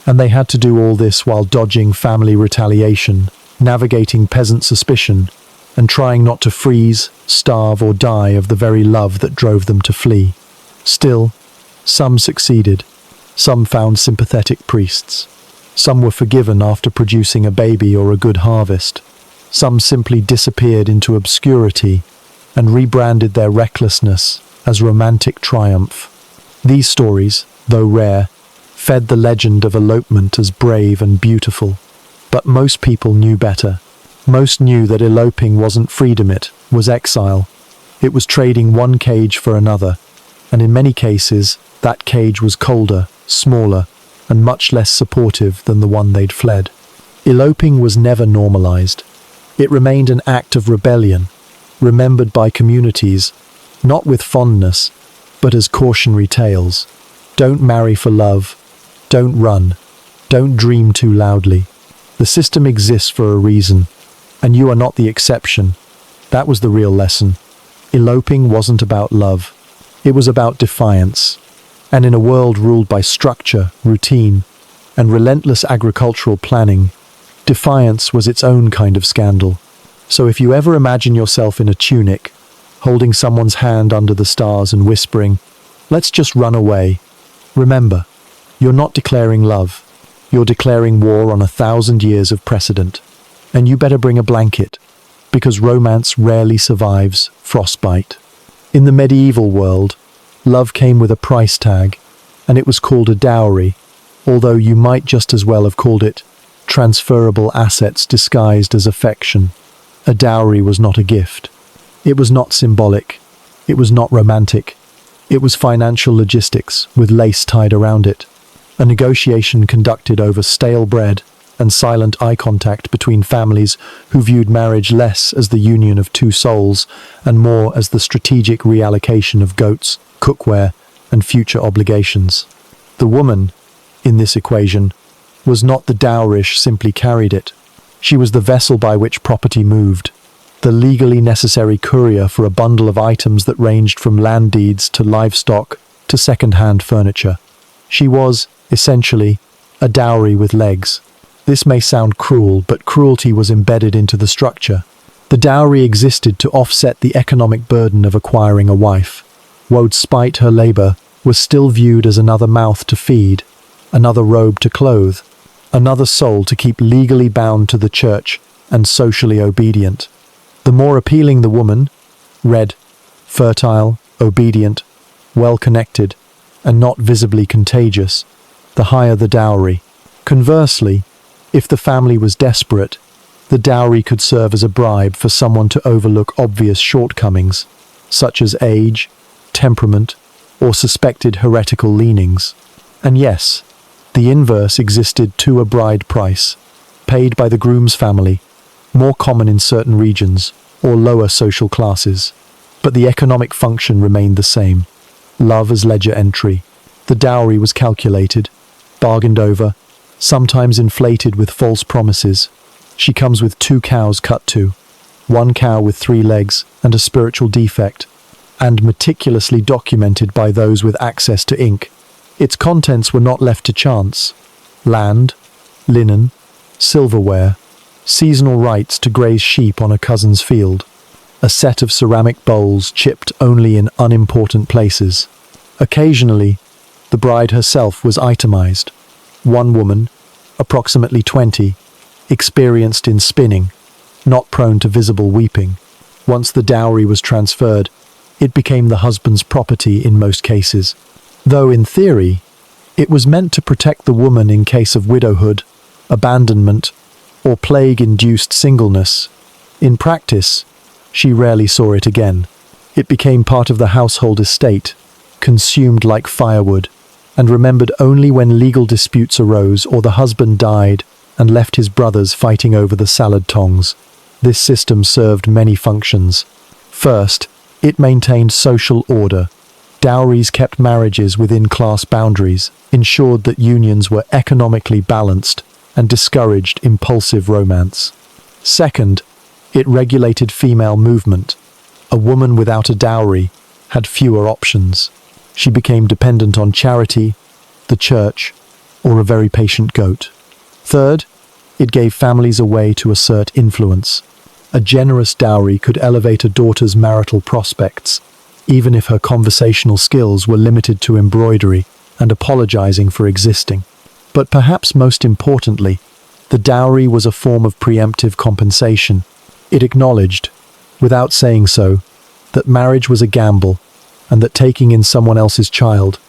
And they had to do all this while dodging family retaliation, navigating peasant suspicion, and trying not to freeze, starve, or die of the very love that drove them to flee. Still, some succeeded. Some found sympathetic priests. Some were forgiven after producing a baby or a good harvest. Some simply disappeared into obscurity, and rebranded their recklessness as romantic triumph. These stories, though rare, fed the legend of elopement as brave and beautiful. But most people knew better. Most knew that eloping wasn't freedom, it was exile. It was trading one cage for another, and in many cases, that cage was colder, smaller, and much less supportive than the one they'd fled. Eloping was never normalized. It remained an act of rebellion, remembered by communities, not with fondness, but as cautionary tales. Don't marry for love. Don't run. Don't dream too loudly. The system exists for a reason, and you are not the exception. That was the real lesson. Eloping wasn't about love. It was about defiance. And in a world ruled by structure, routine, and relentless agricultural planning, defiance was its own kind of scandal. So if you ever imagine yourself in a tunic, holding someone's hand under the stars and whispering, "Let's just run away," remember, you're not declaring love. You're declaring war on 1,000 years of precedent. And you better bring a blanket, because romance rarely survives frostbite. In the medieval world, love came with a price tag, and it was called a dowry, although you might just as well have called it transferable assets disguised as affection. A dowry was not a gift. It was not symbolic. It was not romantic. It was financial logistics with lace tied around it. A negotiation conducted over stale bread and silent eye contact between families who viewed marriage less as the union of two souls and more as the strategic reallocation of goats, cookware, and future obligations. The woman, in this equation, was not the dowrish simply carried it. She was the vessel by which property moved, the legally necessary courier for a bundle of items that ranged from land deeds to livestock to second-hand furniture. She was, essentially, a dowry with legs. This may sound cruel, but cruelty was embedded into the structure. The dowry existed to offset the economic burden of acquiring a wife. Woe despite her labor was still viewed as another mouth to feed, another robe to clothe, another soul to keep legally bound to the church and socially obedient. The more appealing the woman, red, fertile, obedient, well-connected, and not visibly contagious, the higher the dowry. Conversely, if the family was desperate, the dowry could serve as a bribe for someone to overlook obvious shortcomings, such as age, temperament, or suspected heretical leanings. And yes, the inverse existed too, a bride price, paid by the groom's family, more common in certain regions or lower social classes. But the economic function remained the same. Love as ledger entry. The dowry was calculated, bargained over, sometimes inflated with false promises. She comes with 2 cows cut to, 1 cow with 3 legs and a spiritual defect, and meticulously documented by those with access to ink. Its contents were not left to chance. Land, linen, silverware, seasonal rights to graze sheep on a cousin's field, a set of ceramic bowls chipped only in unimportant places. Occasionally, the bride herself was itemized. One woman, approximately 20, experienced in spinning, not prone to visible weeping. Once the dowry was transferred, it became the husband's property in most cases. Though in theory, it was meant to protect the woman in case of widowhood, abandonment, or plague-induced singleness. In practice, she rarely saw it again. It became part of the household estate, consumed like firewood, and remembered only when legal disputes arose or the husband died and left his brothers fighting over the salad tongs. This system served many functions. First, it maintained social order. Dowries kept marriages within class boundaries, ensured that unions were economically balanced, and discouraged impulsive romance. Second, it regulated female movement. A woman without a dowry had fewer options. She became dependent on charity, the church, or a very patient goat. Third, it gave families a way to assert influence. A generous dowry could elevate a daughter's marital prospects, even if her conversational skills were limited to embroidery and apologizing for existing. But perhaps most importantly, the dowry was a form of preemptive compensation. It acknowledged, without saying so, that marriage was a gamble, and that taking in someone else's child,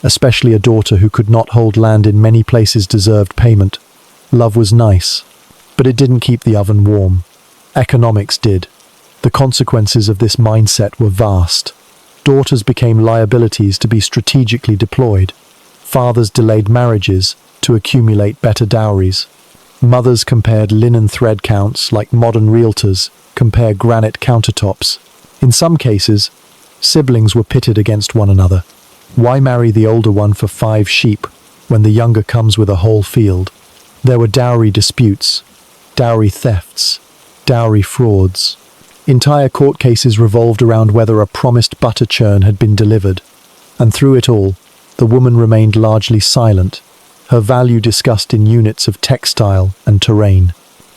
especially a daughter who could not hold land in many places, deserved payment. Love was nice, but it didn't keep the oven warm. Economics did. The consequences of this mindset were vast. Daughters became liabilities to be strategically deployed. Fathers delayed marriages to accumulate better dowries. Mothers compared linen thread counts like modern realtors compare granite countertops. In some cases, siblings were pitted against one another. Why marry the older one for 5 sheep when the younger comes with a whole field? There were dowry disputes, dowry thefts, dowry frauds. Entire court cases revolved around whether a promised butter churn had been delivered, and through it all, the woman remained largely silent, her value discussed in units of textile and terrain.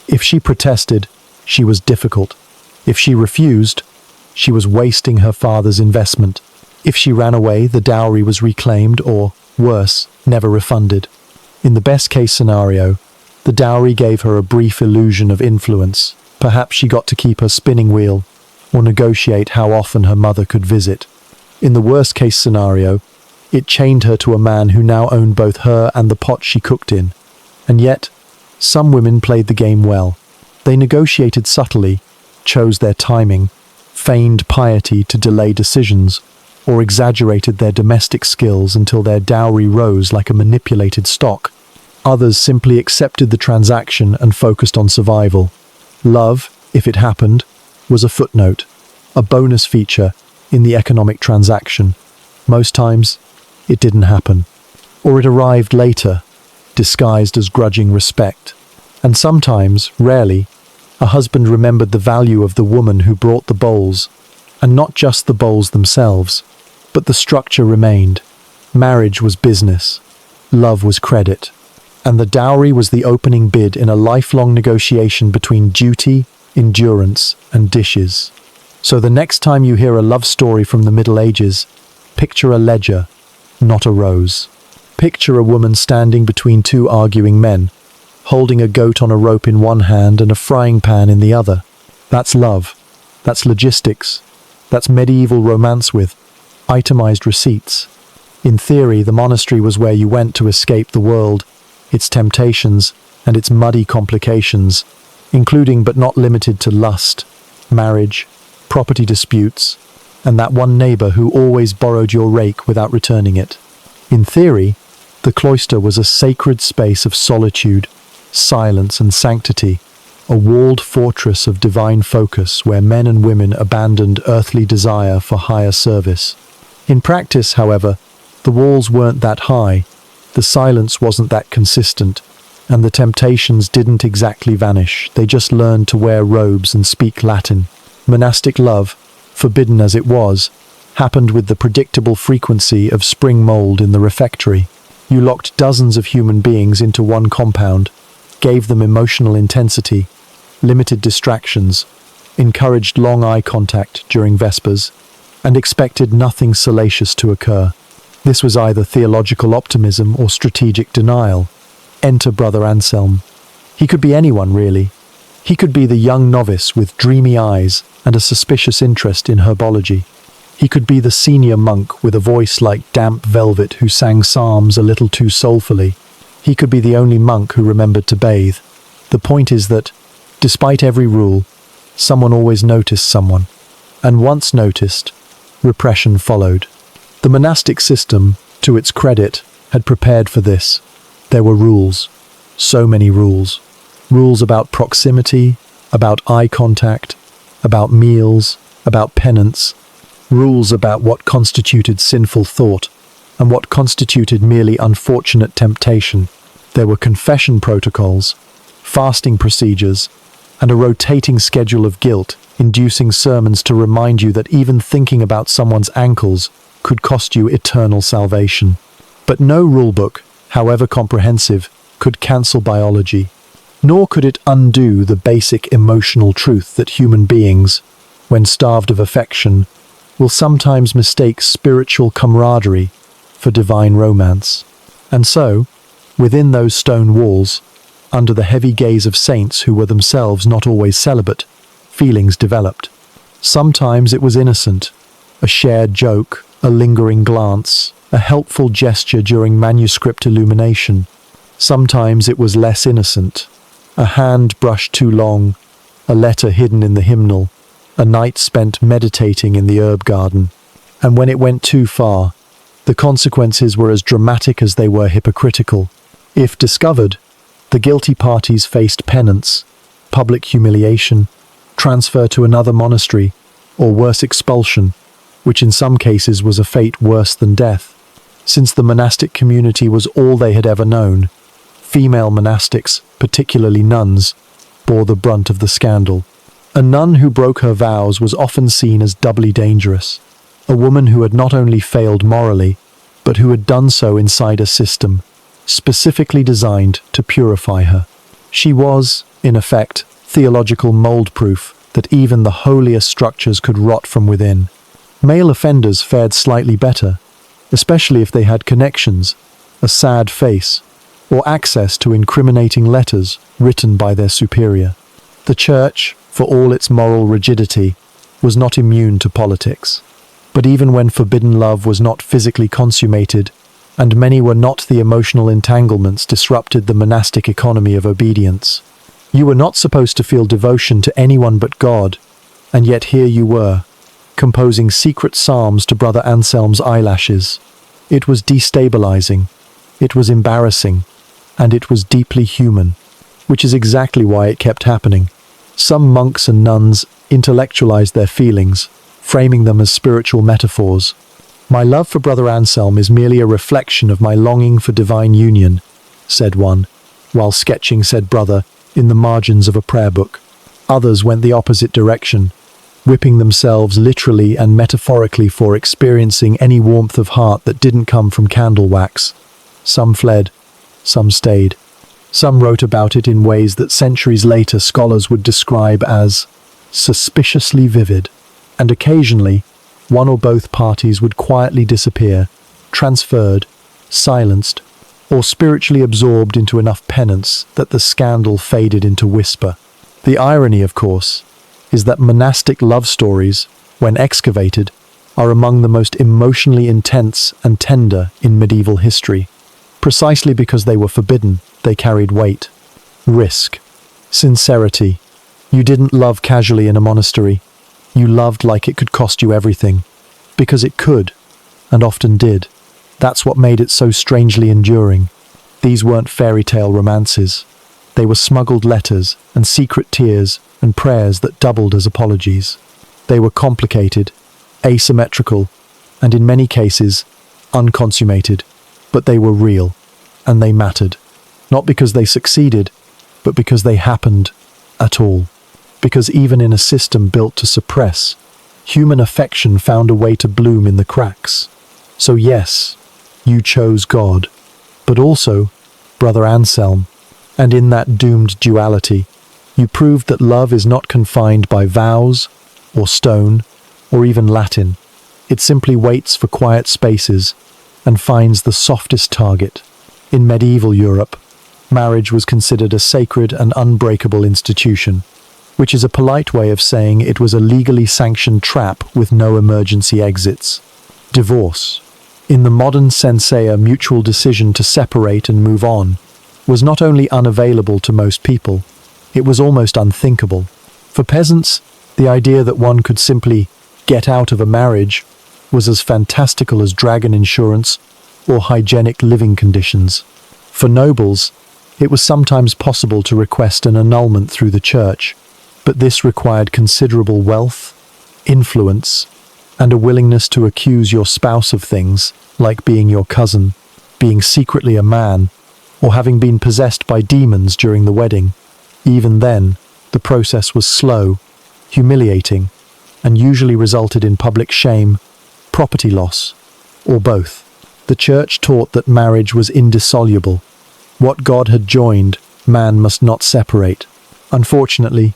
If she protested, she was difficult. If she refused, she was wasting her father's investment. If she ran away, the dowry was reclaimed or, worse, never refunded. In the best-case scenario, the dowry gave her a brief illusion of influence. Perhaps she got to keep her spinning wheel or negotiate how often her mother could visit. In the worst-case scenario, it chained her to a man who now owned both her and the pot she cooked in. And yet, some women played the game well. They negotiated subtly, chose their timing, feigned piety to delay decisions, or exaggerated their domestic skills until their dowry rose like a manipulated stock. Others simply accepted the transaction and focused on survival. Love, if it happened, was a footnote, a bonus feature in the economic transaction. Most times, it didn't happen. Or it arrived later, disguised as grudging respect. And sometimes, rarely, a husband remembered the value of the woman who brought the bowls, and not just the bowls themselves, but the structure remained. Marriage was business, love was credit, and the dowry was the opening bid in a lifelong negotiation between duty, endurance, and dishes. So the next time you hear a love story from the Middle Ages, picture a ledger, not a rose. Picture a woman standing between 2 arguing men, holding a goat on a rope in one hand and a frying pan in the other. That's love. That's logistics. That's medieval romance with itemized receipts. In theory, the monastery was where you went to escape the world, its temptations, and its muddy complications, including but not limited to lust, marriage, property disputes, and that one neighbor who always borrowed your rake without returning it. In theory, the cloister was a sacred space of solitude, silence, and sanctity, a walled fortress of divine focus where men and women abandoned earthly desire for higher service. In practice, however, the walls weren't that high, the silence wasn't that consistent, and the temptations didn't exactly vanish. They just learned to wear robes and speak Latin. Monastic love, forbidden as it was, happened with the predictable frequency of spring mold in the refectory. You locked dozens of human beings into one compound, gave them emotional intensity, limited distractions, encouraged long eye contact during Vespers, and expected nothing salacious to occur. This was either theological optimism or strategic denial. Enter Brother Anselm. He could be anyone, really. He could be the young novice with dreamy eyes and a suspicious interest in herbology. He could be the senior monk with a voice like damp velvet who sang psalms a little too soulfully. He could be the only monk who remembered to bathe. The point is that, despite every rule, someone always noticed someone. And once noticed, repression followed. The monastic system, to its credit, had prepared for this. There were rules. So many rules. Rules about proximity, about eye contact, about meals, about penance. Rules about what constituted sinful thought and what constituted merely unfortunate temptation. There were confession protocols, fasting procedures, and a rotating schedule of guilt-inducing sermons to remind you that even thinking about someone's ankles could cost you eternal salvation. But no rulebook, however comprehensive, could cancel biology, nor could it undo the basic emotional truth that human beings, when starved of affection, will sometimes mistake spiritual camaraderie for divine romance. And so, within those stone walls, under the heavy gaze of saints who were themselves not always celibate, feelings developed. Sometimes it was innocent, a shared joke, a lingering glance, a helpful gesture during manuscript illumination. Sometimes it was less innocent, a hand brushed too long, a letter hidden in the hymnal, a night spent meditating in the herb garden. And when it went too far, the consequences were as dramatic as they were hypocritical. If discovered, the guilty parties faced penance, public humiliation, transfer to another monastery, or worse, expulsion, which in some cases was a fate worse than death. Since the monastic community was all they had ever known, female monastics, particularly nuns, bore the brunt of the scandal. A nun who broke her vows was often seen as doubly dangerous, a woman who had not only failed morally, but who had done so inside a system specifically designed to purify her. She was, in effect, theological mold-proof that even the holiest structures could rot from within. Male offenders fared slightly better, especially if they had connections, a sad face, or access to incriminating letters written by their superior. The Church, for all its moral rigidity, was not immune to politics. But even when forbidden love was not physically consummated, and many were not the emotional entanglements disrupted the monastic economy of obedience. You were not supposed to feel devotion to anyone but God, and yet here you were, composing secret psalms to Brother Anselm's eyelashes. It was destabilizing, it was embarrassing, and it was deeply human, which is exactly why it kept happening. Some monks and nuns intellectualized their feelings, framing them as spiritual metaphors. "My love for Brother Anselm is merely a reflection of my longing for divine union," said one, while sketching said brother in the margins of a prayer book. Others went the opposite direction, whipping themselves literally and metaphorically for experiencing any warmth of heart that didn't come from candle wax. Some fled, some stayed. Some wrote about it in ways that centuries later scholars would describe as suspiciously vivid, and occasionally, one or both parties would quietly disappear, transferred, silenced, or spiritually absorbed into enough penance that the scandal faded into whisper. The irony, of course, is that monastic love stories, when excavated, are among the most emotionally intense and tender in medieval history. Precisely because they were forbidden, they carried weight. Risk. Sincerity. You didn't love casually in a monastery. You loved like it could cost you everything. Because it could, and often did. That's what made it so strangely enduring. These weren't fairy tale romances. They were smuggled letters and secret tears and prayers that doubled as apologies. They were complicated, asymmetrical, and in many cases, unconsummated. But they were real, and they mattered. Not because they succeeded, but because they happened at all. Because even in a system built to suppress, human affection found a way to bloom in the cracks. So yes, you chose God, but also Brother Anselm, and in that doomed duality, you proved that love is not confined by vows, or stone, or even Latin. It simply waits for quiet spaces and finds the softest target. In medieval Europe, marriage was considered a sacred and unbreakable institution, which is a polite way of saying it was a legally sanctioned trap with no emergency exits. Divorce, in the modern sensea mutual decision to separate and move on, was not only unavailable to most people, it was almost unthinkable. For peasants, the idea that one could simply get out of a marriage was as fantastical as dragon insurance or hygienic living conditions. For nobles, it was sometimes possible to request an annulment through the church, but this required considerable wealth, influence, and a willingness to accuse your spouse of things like being your cousin, being secretly a man, or having been possessed by demons during the wedding. Even then, the process was slow, humiliating, and usually resulted in public shame, property loss, or both. The church taught that marriage was indissoluble. What God had joined, man must not separate. Unfortunately,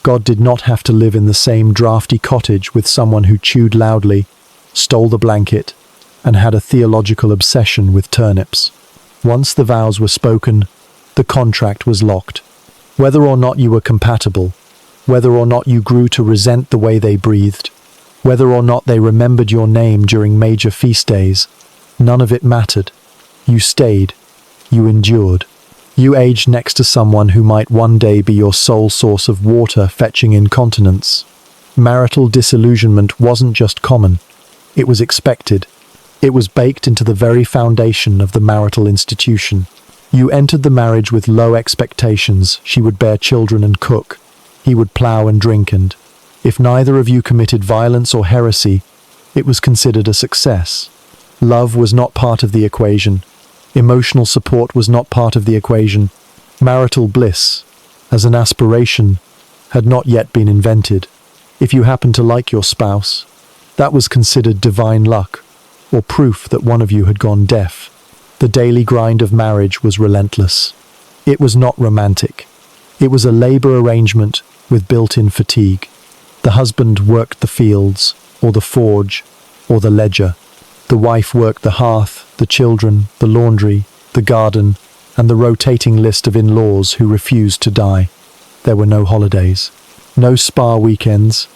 God did not have to live in the same drafty cottage with someone who chewed loudly, stole the blanket, and had a theological obsession with turnips. Once the vows were spoken, the contract was locked. Whether or not you were compatible, whether or not you grew to resent the way they breathed, whether or not they remembered your name during major feast days, none of it mattered. You stayed. You endured. You aged next to someone who might one day be your sole source of water fetching incontinence. Marital disillusionment wasn't just common. It was expected. It was baked into the very foundation of the marital institution. You entered the marriage with low expectations. She would bear children and cook. He would plow and drink, and if neither of you committed violence or heresy, it was considered a success. Love was not part of the equation. Emotional support was not part of the equation. Marital bliss, as an aspiration, had not yet been invented. If you happened to like your spouse, that was considered divine luck, or proof that one of you had gone deaf. The daily grind of marriage was relentless. It was not romantic. It was a labor arrangement with built-in fatigue. The husband worked the fields, or the forge, or the ledger. The wife worked the hearth, the children, the laundry, the garden, and the rotating list of in-laws who refused to die. There were no holidays, no spa weekends,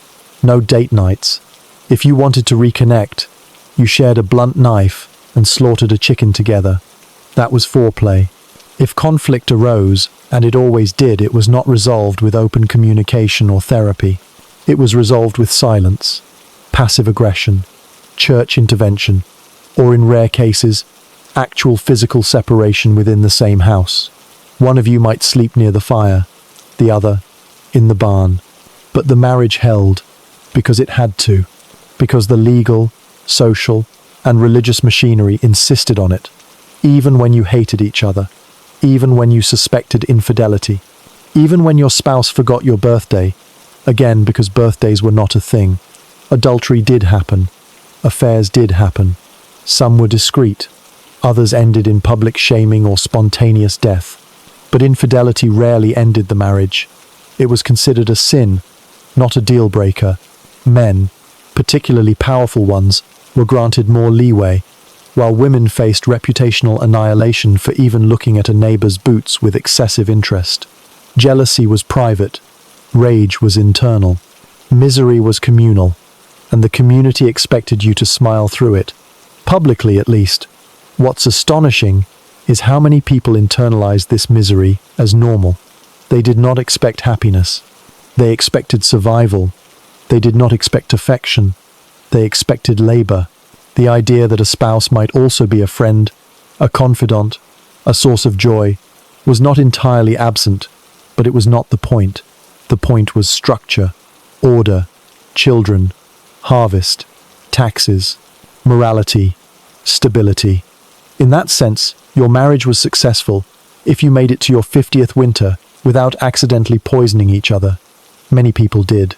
no date nights. If you wanted to reconnect, you shared a blunt knife and slaughtered a chicken together. That was foreplay. If conflict arose, and it always did, it was not resolved with open communication or therapy. It was resolved with silence, passive aggression, church intervention, or in rare cases, actual physical separation within the same house. One of you might sleep near the fire, the other in the barn. But the marriage held because it had to, because the legal, social, and religious machinery insisted on it, even when you hated each other, even when you suspected infidelity, even when your spouse forgot your birthday, again because birthdays were not a thing. Adultery did happen. Affairs did happen. Some were discreet. Others ended in public shaming or spontaneous death. But infidelity rarely ended the marriage. It was considered a sin, not a deal breaker. Men, particularly powerful ones, were granted more leeway, while women faced reputational annihilation for even looking at a neighbor's boots with excessive interest. Jealousy was private. Rage was internal. Misery was communal, and the community expected you to smile through it, publicly at least. What's astonishing is how many people internalized this misery as normal. They did not expect happiness. They expected survival. They did not expect affection. They expected labor. The idea that a spouse might also be a friend, a confidant, a source of joy, was not entirely absent, but it was not the point. The point was structure, order, children, harvest, taxes, morality, stability. In that sense, your marriage was successful if you made it to your 50th winter without accidentally poisoning each other. Many people did.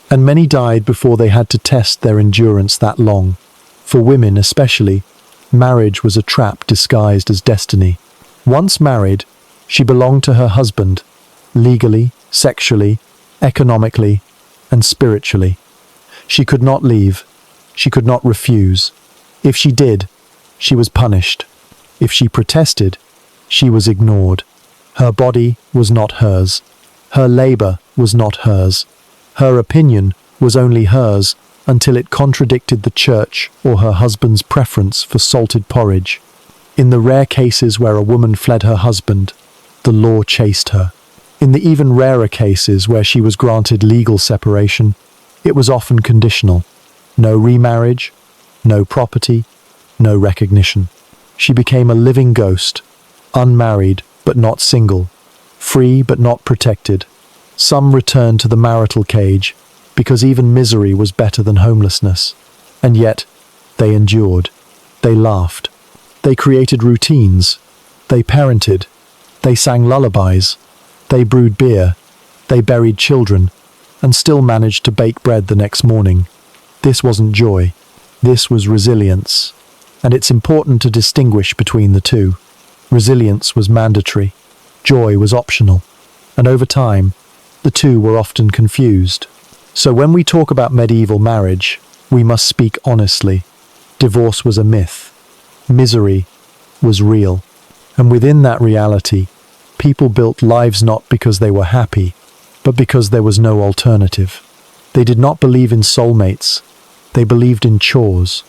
And many died before they had to test their endurance that long. For women especially, marriage was a trap disguised as destiny. Once married, she belonged to her husband, legally, sexually, economically, and spiritually. She could not leave. She could not refuse. If she did, she was punished. If she protested, she was ignored. Her body was not hers. Her labor was not hers. Her opinion was only hers until it contradicted the church or her husband's preference for salted porridge. In the rare cases where a woman fled her husband, the law chased her. In the even rarer cases where she was granted legal separation, it was often conditional. No remarriage, no property, no recognition. She became a living ghost, unmarried but not single, free but not protected. Some returned to the marital cage because even misery was better than homelessness. And yet, they endured. They laughed. They created routines. They parented. They sang lullabies. They brewed beer. They buried children, and still managed to bake bread the next morning. This wasn't joy. This was resilience. And it's important to distinguish between the two. Resilience was mandatory. Joy was optional. And over time, the two were often confused. So when we talk about medieval marriage, we must speak honestly. Divorce was a myth. Misery was real. And within that reality, people built lives not because they were happy, but because there was no alternative. They did not believe in soulmates. They believed in chores.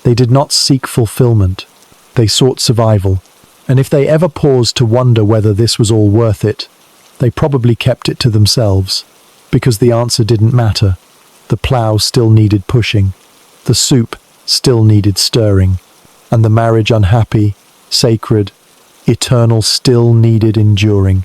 They did not seek fulfillment. They sought survival. And if they ever paused to wonder whether this was all worth it, they probably kept it to themselves, because the answer didn't matter. The plough still needed pushing. The soup still needed stirring. And the marriage unhappy, sacred, eternal still needed enduring.